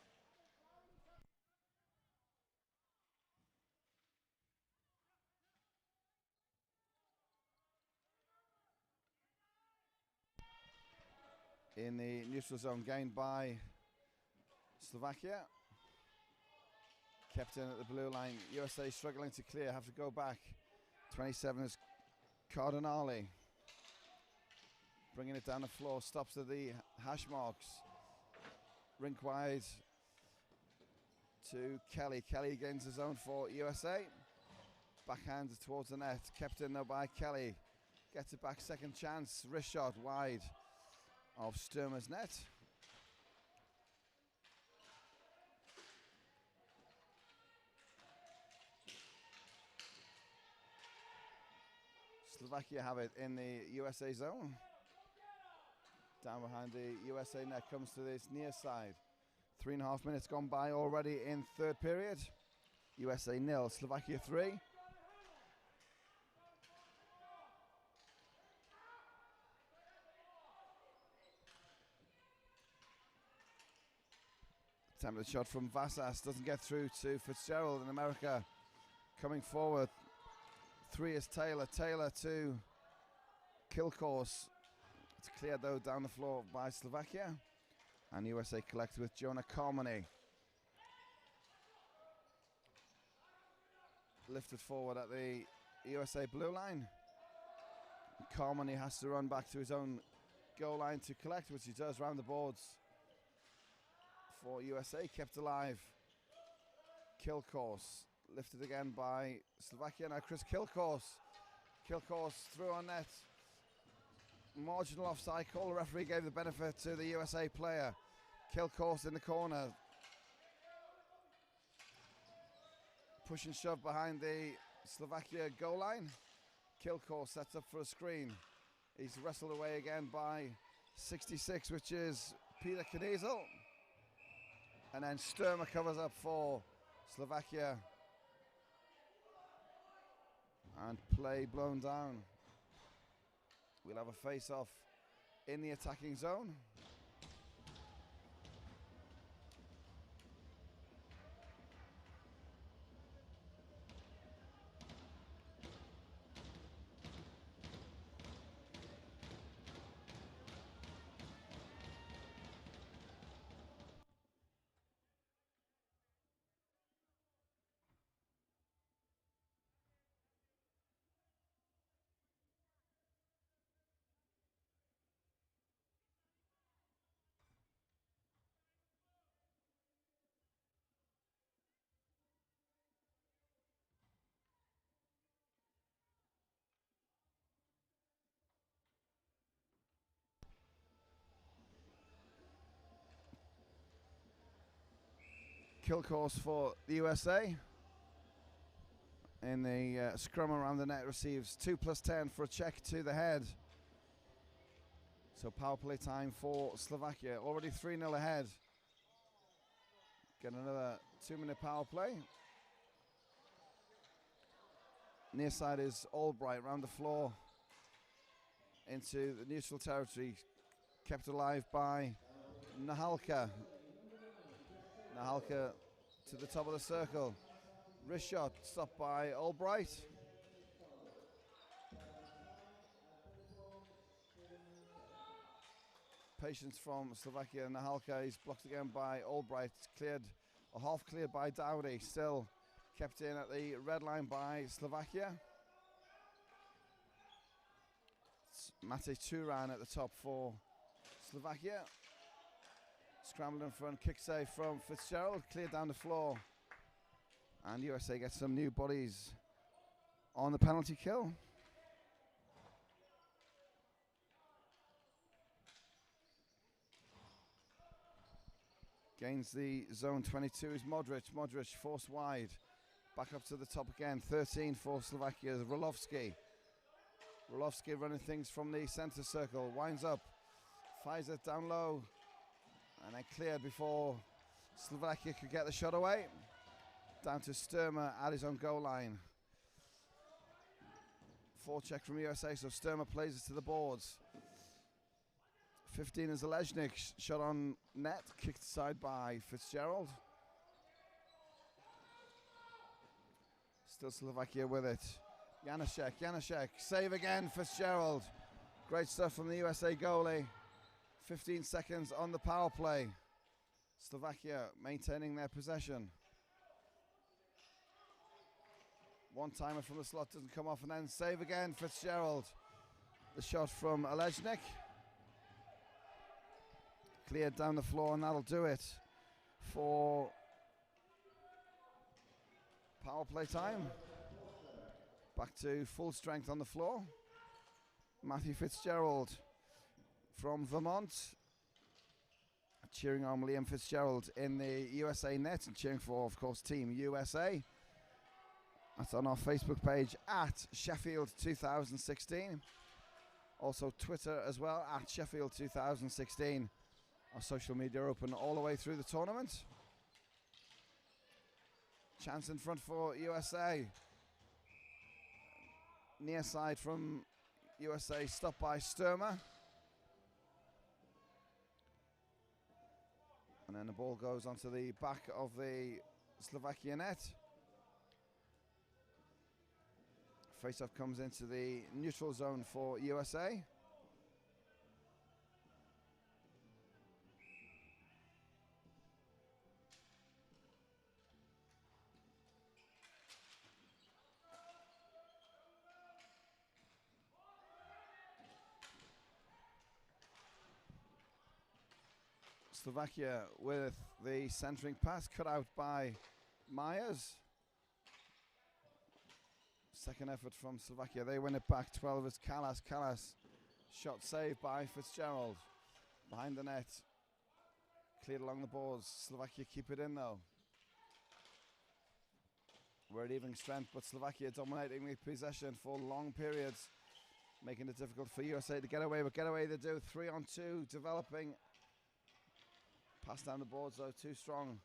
[SPEAKER 1] In the neutral zone, gained by Slovakia. Kept in at the blue line. USA struggling to clear, have to go back. 27 is Cardinale. Bringing it down the floor, stops at the hash marks. Rink wide to Kelly. Kelly gains the zone for USA. Backhand towards the net. Kept in though by Kelly. Gets it back, second chance. Wrist shot wide of Sturmer's net. Slovakia have it in the USA zone. Down behind the USA net, comes to this near side. 3.5 minutes gone by already in third period. USA 0, Slovakia 3. Attempted shot from Vasas, doesn't get through to Fitzgerald in America. Coming forward, 3 is Taylor. Taylor to Kilcourse. It's cleared though down the floor by Slovakia. And USA collect with Jonah Carmody. Lifted forward at the USA blue line. Carmody has to run back to his own goal line to collect, which he does round the boards for USA. Kept alive. Kilcourse lifted again by Slovakia. Now Chris Kilcourse. Kilcourse through on net. Marginal offside call. The referee gave the benefit to the USA player. Kilcourse in the corner. Push and shove behind the Slovakia goal line. Kilcourse sets up for a screen. He's wrestled away again by 66, which is Peter Kniezel. And then Sturmer covers up for Slovakia. And play blown down. We'll have a face-off in the attacking zone. Kilcourse for the USA. In the scrum around the net receives 2+10 for a check to the head. So power play time for Slovakia. Already 3-0 ahead. Get another 2-minute power play. Near side is Albright round the floor into the neutral territory. Kept alive by Nahalka. Nahalka to the top of the circle. Wrist shot stopped by Albright. Patience from Slovakia. Nahalka is blocked again by Albright. Cleared, or half cleared by Dowdy. Still kept in at the red line by Slovakia. It's Mate Turan at the top for Slovakia. Scrambled in front, kick save from Fitzgerald, cleared down the floor. And USA gets some new bodies on the penalty kill. Gains the zone. 22 is Modric. Modric forced wide. Back up to the top again. 13 for Slovakia. Rolovsky. Rolovsky running things from the center circle. Winds up. Fires it down low. And then cleared before Slovakia could get the shot away. Down to Sturmer at his own goal line. Forecheck from USA, so Sturmer plays it to the boards. 15 is Alejnik, shot on net, kicked aside by Fitzgerald. Still Slovakia with it. Janaszek, save again, Fitzgerald. Great stuff from the USA goalie. 15 seconds on the power play. Slovakia maintaining their possession. One timer from the slot doesn't come off, and then save again, Fitzgerald. The shot from Alejnik. Cleared down the floor, and that'll do it for power play time. Back to full strength on the floor. Matthew Fitzgerald from Vermont, cheering on Liam Fitzgerald in the USA net, and cheering for, of course, Team USA. That's on our Facebook page at Sheffield 2016. Also Twitter as well at Sheffield 2016. Our social media are open all the way through the tournament. Chance in front for USA. Near side from USA, stopped by Sturmer. And then the ball goes onto the back of the Slovakia net. Face-off comes into the neutral zone for USA. Slovakia with the centering pass cut out by Myers. Second effort from Slovakia. They win it back. 12 is Callas. Callas. Shot saved by Fitzgerald. Behind the net. Cleared along the boards. Slovakia keep it in though. We're at even strength, but Slovakia dominating the possession for long periods, making it difficult for USA to get away. But get away they do. 3-on-2 developing. Pass down the boards though, too strong.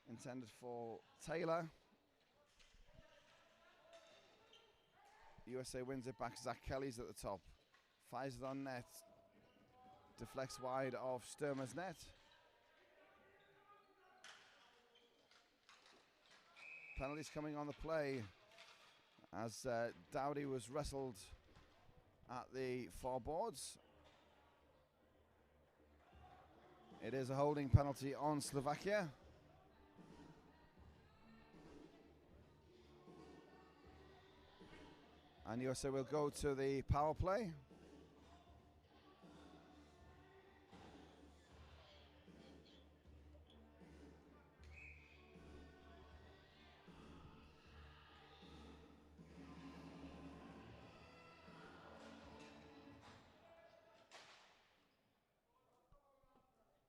[SPEAKER 1] Intended for Taylor. USA wins it back. Zach Kelly's at the top. Fires it on net. Deflects wide of Sturmer's net. Penalties coming on the play as Dowdy was wrestled at the far boards. It is a holding penalty on Slovakia. And USA will go to the power play.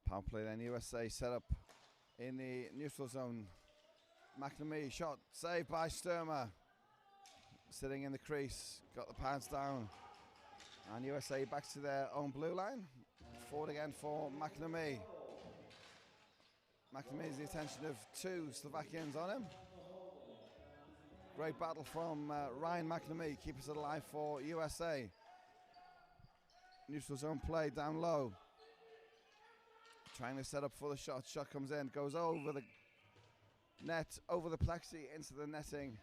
[SPEAKER 1] Power play then, USA set up in the neutral zone. McNamee shot saved by Sturmer. Sitting in the crease, got the pads down. And USA back to their own blue line. Forward again for McNamee. McNamee has the attention of two Slovakians on him. Great battle from Ryan McNamee, keeps it alive for USA. Neutral zone play down low. Trying to set up for the shot. Shot comes in, goes over the net, over the plexi, into the netting.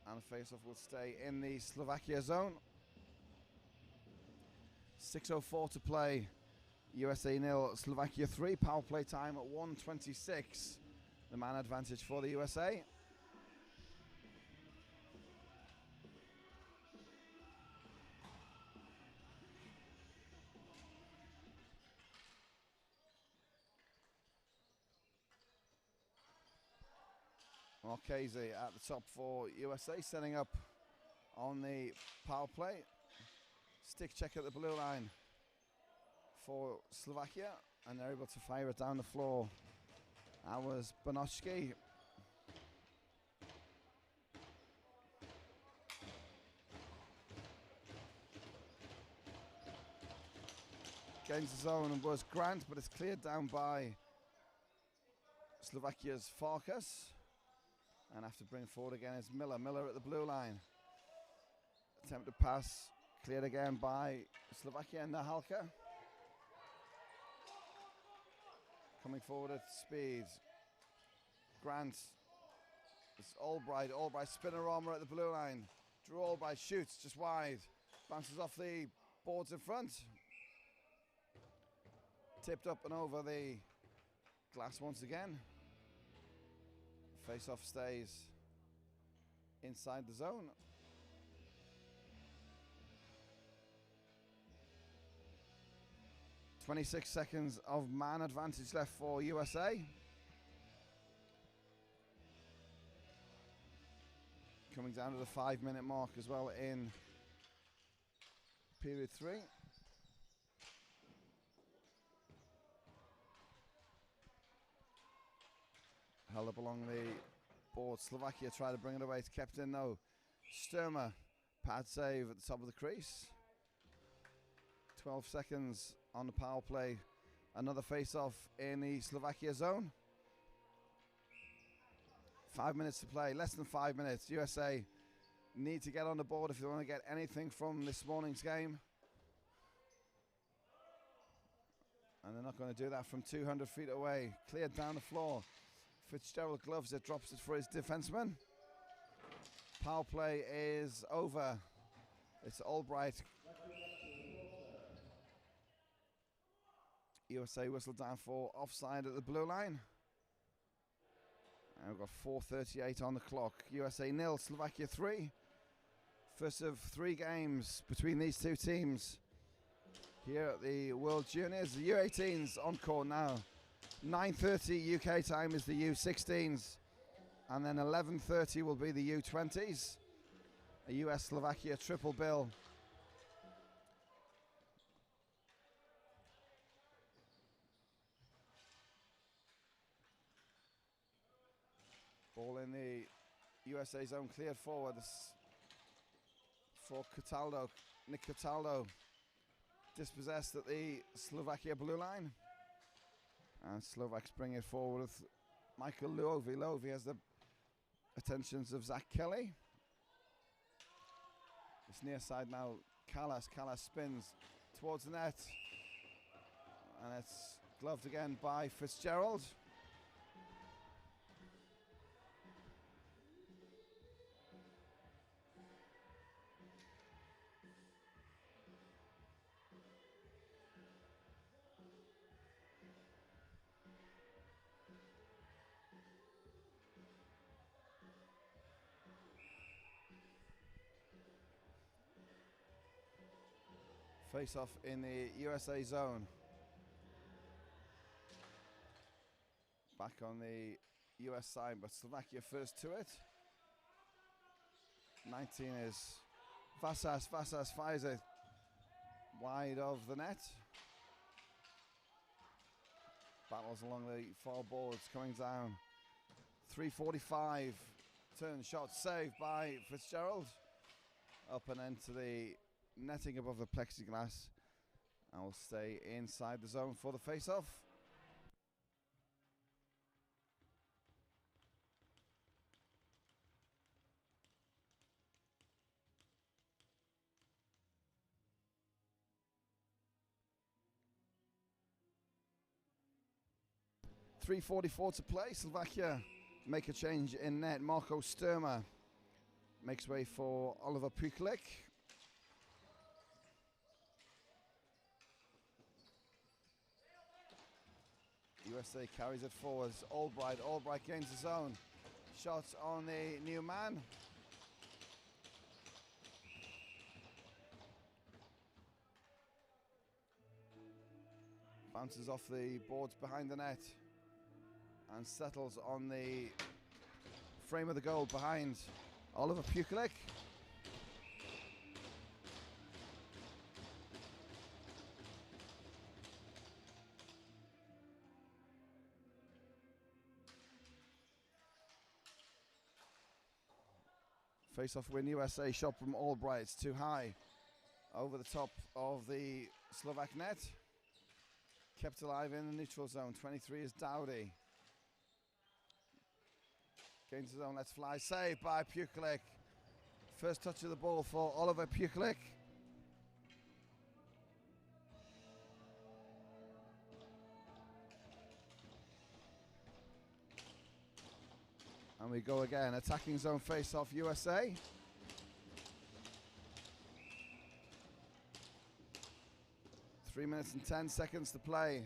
[SPEAKER 1] And the face-off will stay in the Slovakia zone. 6:04 to play. USA 0, Slovakia 3. Power play time at 1:26. The man advantage for the USA. Marchese at the top for USA, setting up on the power play. Stick check at the blue line for Slovakia, and they're able to fire it down the floor. That was Banochki. Gains the zone and was Grant, but it's cleared down by Slovakia's Farkas. And have to bring forward again is Miller. Miller at the blue line. Attempted pass, cleared again by Slovakia and Nahalka. Coming forward at speed. Grant. It's Albright. Albright spinner-armor at the blue line. Drew Albright shoots just wide. Bounces off the boards in front. Tipped up and over the glass once again. Face-off stays inside the zone. .26 seconds of man advantage left for USA. Coming down to the 5-minute mark as well in period 3. Held up along the board. Slovakia tried to bring it away. It's kept in though. Sturmer, pad save at the top of the crease. 12 seconds on the power play. Another face-off in the Slovakia zone. 5 minutes to play. Less than 5 minutes. USA need to get on the board if they want to get anything from this morning's game. And they're not going to do that from 200 feet away. Cleared down the floor. Fitzgerald gloves it, drops it for his defenseman. Power play is over. It's Albright. USA whistle down for offside at the blue line. And we've got 4:38 on the clock. USA 0, Slovakia 3. First of 3 games between these two teams here at the World Juniors. The U18s on court now. 9:30 UK time is the U16s. And then 11:30 will be the U20s. A US-Slovakia triple bill. Ball in the USA zone, cleared forward for Cataldo. Nick Cataldo dispossessed at the Slovakia blue line. And Slovaks bring it forward with Michael Lovi. Lovi has the attentions of Zach Kelly. It's near side now, Callas. Callas spins towards the net. And it's gloved again by Fitzgerald. Face off in the USA zone. Back on the US side, but Slovakia first to it. 19 is Vasas. Vasas fires it wide of the net. Battles along the far boards, coming down. 3:45. Turn shot saved by Fitzgerald. Up and into the netting above the plexiglass, and will stay inside the zone for the face-off. .344 to play. Slovakia make a change in net. Marco Sturma makes way for Oliver Pukelik. USA carries it forwards. Albright. Albright gains the zone. Shots on the new man. Bounces off the boards behind the net and settles on the frame of the goal behind Oliver Pukelik. Face-off win USA. Shot from Albright. It's too high. Over the top of the Slovak net. Kept alive in the neutral zone. 23 is Dowdy. Gains his own. Let's fly. Saved by Pukelik. First touch of the ball for Oliver Pukelik. And we go again. Attacking zone face-off USA. Three minutes and 10 seconds to play.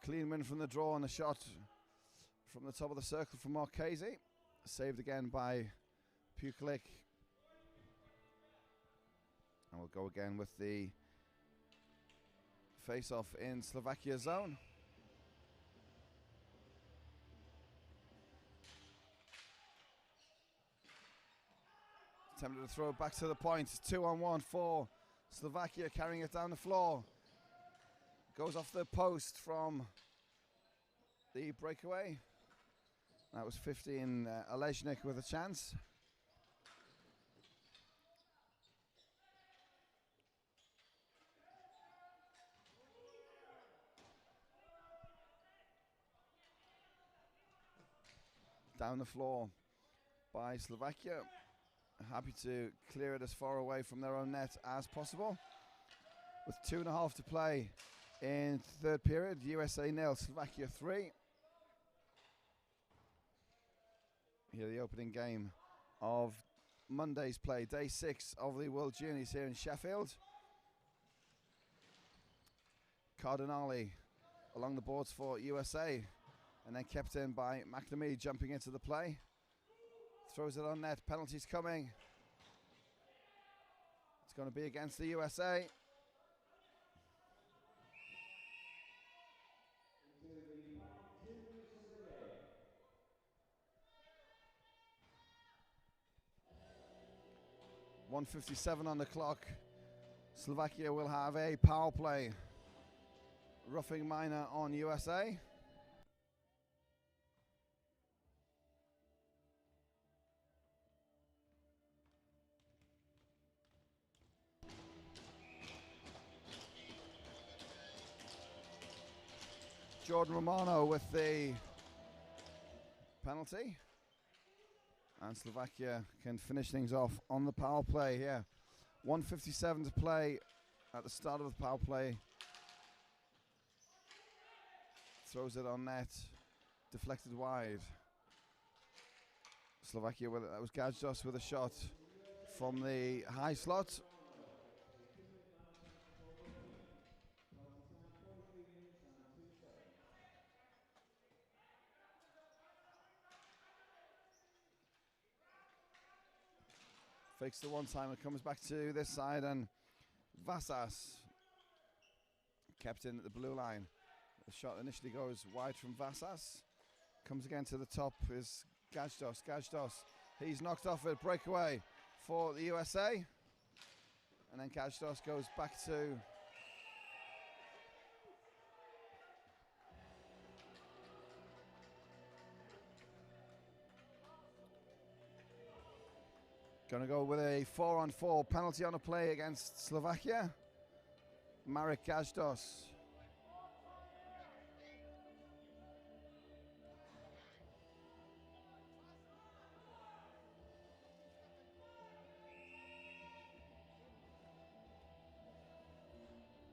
[SPEAKER 1] Clean win from the draw and a shot from the top of the circle from Marchese. Saved again by Pukelik. And we'll go again with the face-off in Slovakia zone. Attempted to throw it back to the point. 2-on-1 for Slovakia, carrying it down the floor. Goes off the post from the breakaway. That was 15, Olejnik with a chance. down the floor by Slovakia. Happy to clear it as far away from their own net as possible. With 2.5 to play in third period, USA 0, Slovakia 3. Here the opening game of Monday's play, day 6 of the World Juniors here in Sheffield. Cardinale along the boards for USA, and then kept in by McNamee, jumping into the play. Throws it on net, penalties coming. It's going to be against the USA. .157 on the clock. Slovakia will have a power play. Roughing minor on USA. Jordan Romano with the penalty. And Slovakia can finish things off on the power play here. 1:57 to play at the start of the power play. Throws it on net, deflected wide. Slovakia with it. That was Gajdos with a shot from the high slot. Fakes the one-timer, comes back to this side, and Vasas kept in at the blue line. The shot initially goes wide from Vasas. Comes again to the top is Gajdos. Gajdos, he's knocked off it, breakaway for the USA. And then Gajdos goes back to going to go with a 4-on-4 penalty on a play against Slovakia. Marek Gajdos.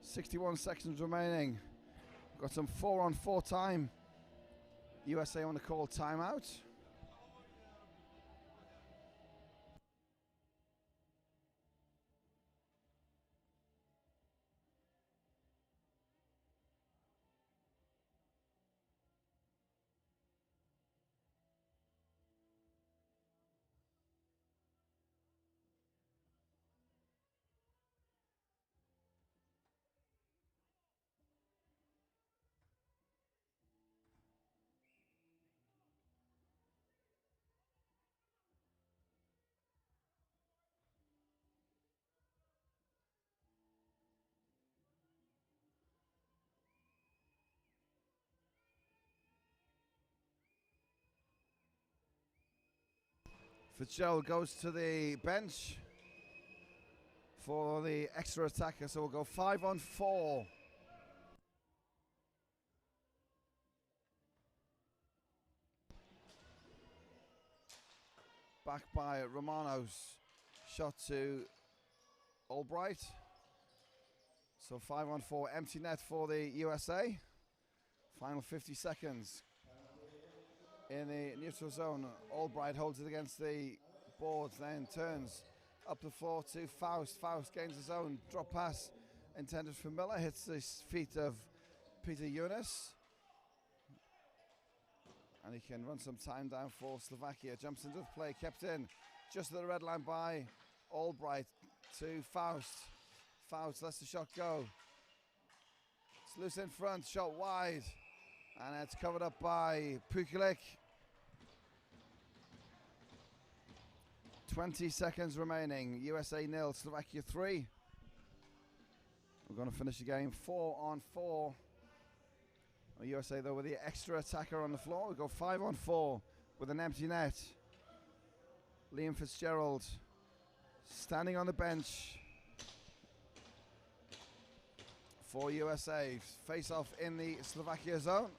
[SPEAKER 1] .61 seconds remaining. Got some 4-on-4 time. USA want to call timeout. Fitzgerald goes to the bench for the extra attacker, so we'll go 5-on-4. Back by Romano's shot to Albright. So 5-on-4, empty net for the USA. Final 50 seconds. In the neutral zone, Albright holds it against the boards, then turns up the floor to Faust. Faust gains his own drop pass intended for Miller, hits the feet of Peter Yunus. And he can run some time down for Slovakia. Jumps into the play, kept in just at the red line by Albright to Faust. Faust lets the shot go. It's loose in front, shot wide. And it's covered up by Pukilik. 20 seconds remaining. USA 0, Slovakia 3. We're going to finish the game 4-on-4. USA though with the extra attacker on the floor. We go 5-on-4 with an empty net. Liam Fitzgerald standing on the bench for USA. Face off in the Slovakia zone.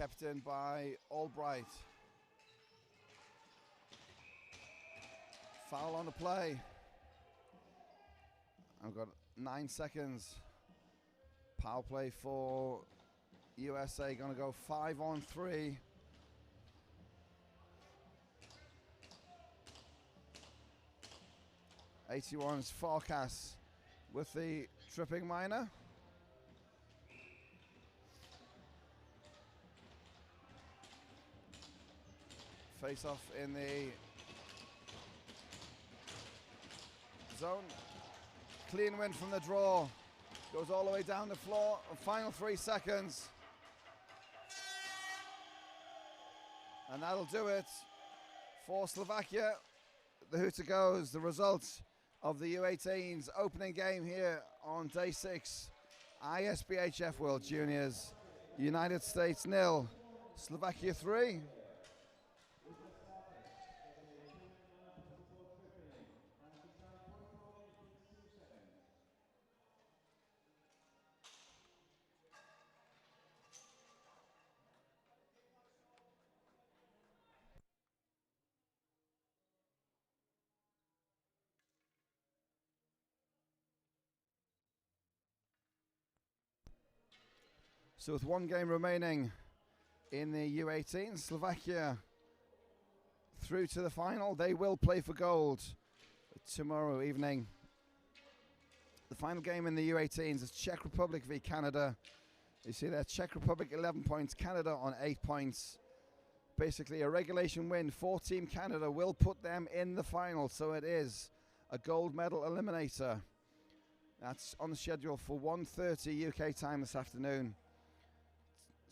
[SPEAKER 1] Kept in by Albright. Foul on the play. I've got 9 seconds. Power play for USA, going to go 5-on-3. '81's Farkas with the tripping minor. Face off in the zone. Clean win from the draw. Goes all the way down the floor. Final 3 seconds. And that'll do it for Slovakia. The hooter goes. The results of the U18's opening game here on day 6. ISBHF World Juniors. United States 0. Slovakia 3. So with 1 game remaining in the U18, Slovakia through to the final. They will play for gold tomorrow evening. The final game in the U18s is Czech Republic v Canada. You see there, Czech Republic 11 points, Canada on 8 points. Basically a regulation win for Team Canada will put them in the final, so it is a gold medal eliminator. That's on the schedule for 1:30 UK time this afternoon.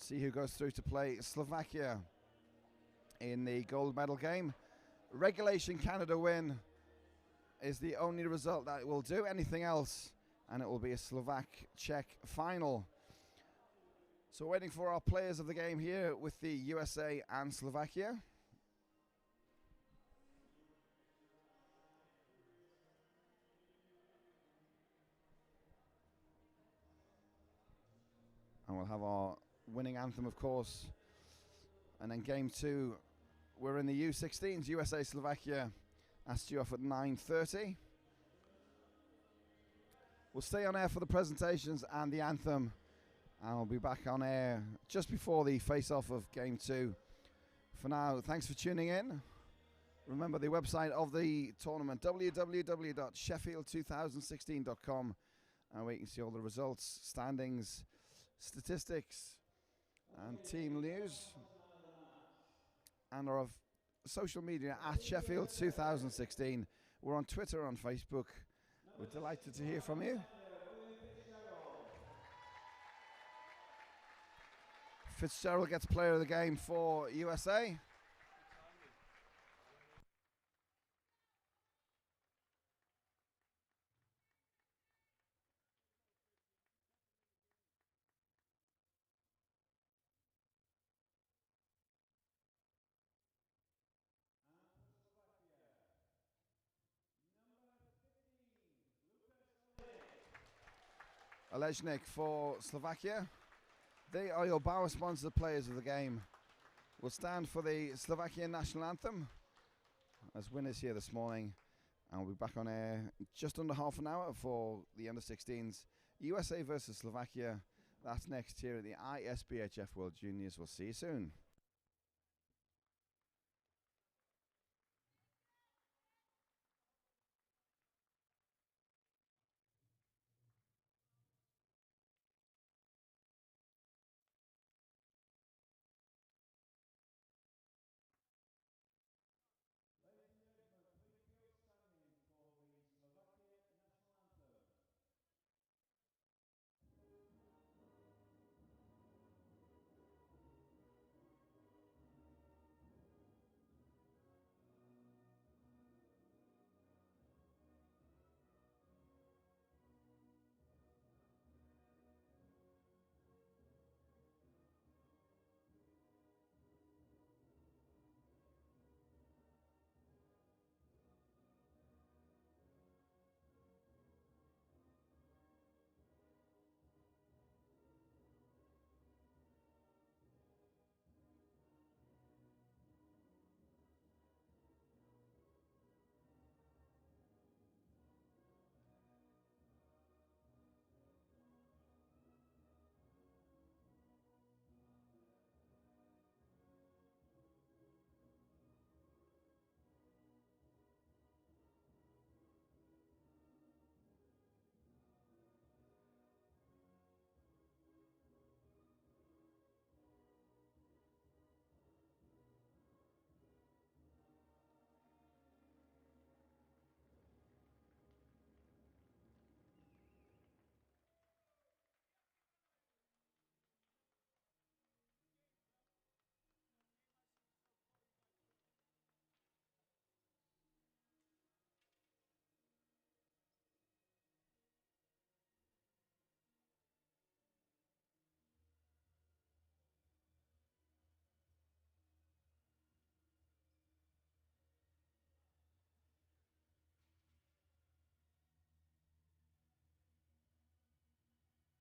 [SPEAKER 1] See who goes through to play Slovakia in the gold medal game. Regulation Canada win is the only result that it will do. Anything else and it will be a Slovak-Czech final. So waiting for our players of the game here with the USA and Slovakia. And we'll have our winning anthem, of course. And then game 2, we're in the U16s, USA Slovakia. That's due off at 9:30. We'll stay on air for the presentations and the anthem. And I'll be back on air just before the face-off of game 2. For now, thanks for tuning in. Remember the website of the tournament, www.sheffield2016.com, and where you can see all the results, standings, statistics, and team news, and our social media at Sheffield 2016. We're on Twitter, on Facebook. We're delighted to hear from you. Fitzgerald gets player of the game for USA. Olejnik for Slovakia. They are your Bauer sponsored players of the game. Will stand for the Slovakian national anthem as winners here this morning. And we'll be back on air just under half an hour for the under-16s. USA versus Slovakia. That's next here at the ISBHF World Juniors. We'll see you soon.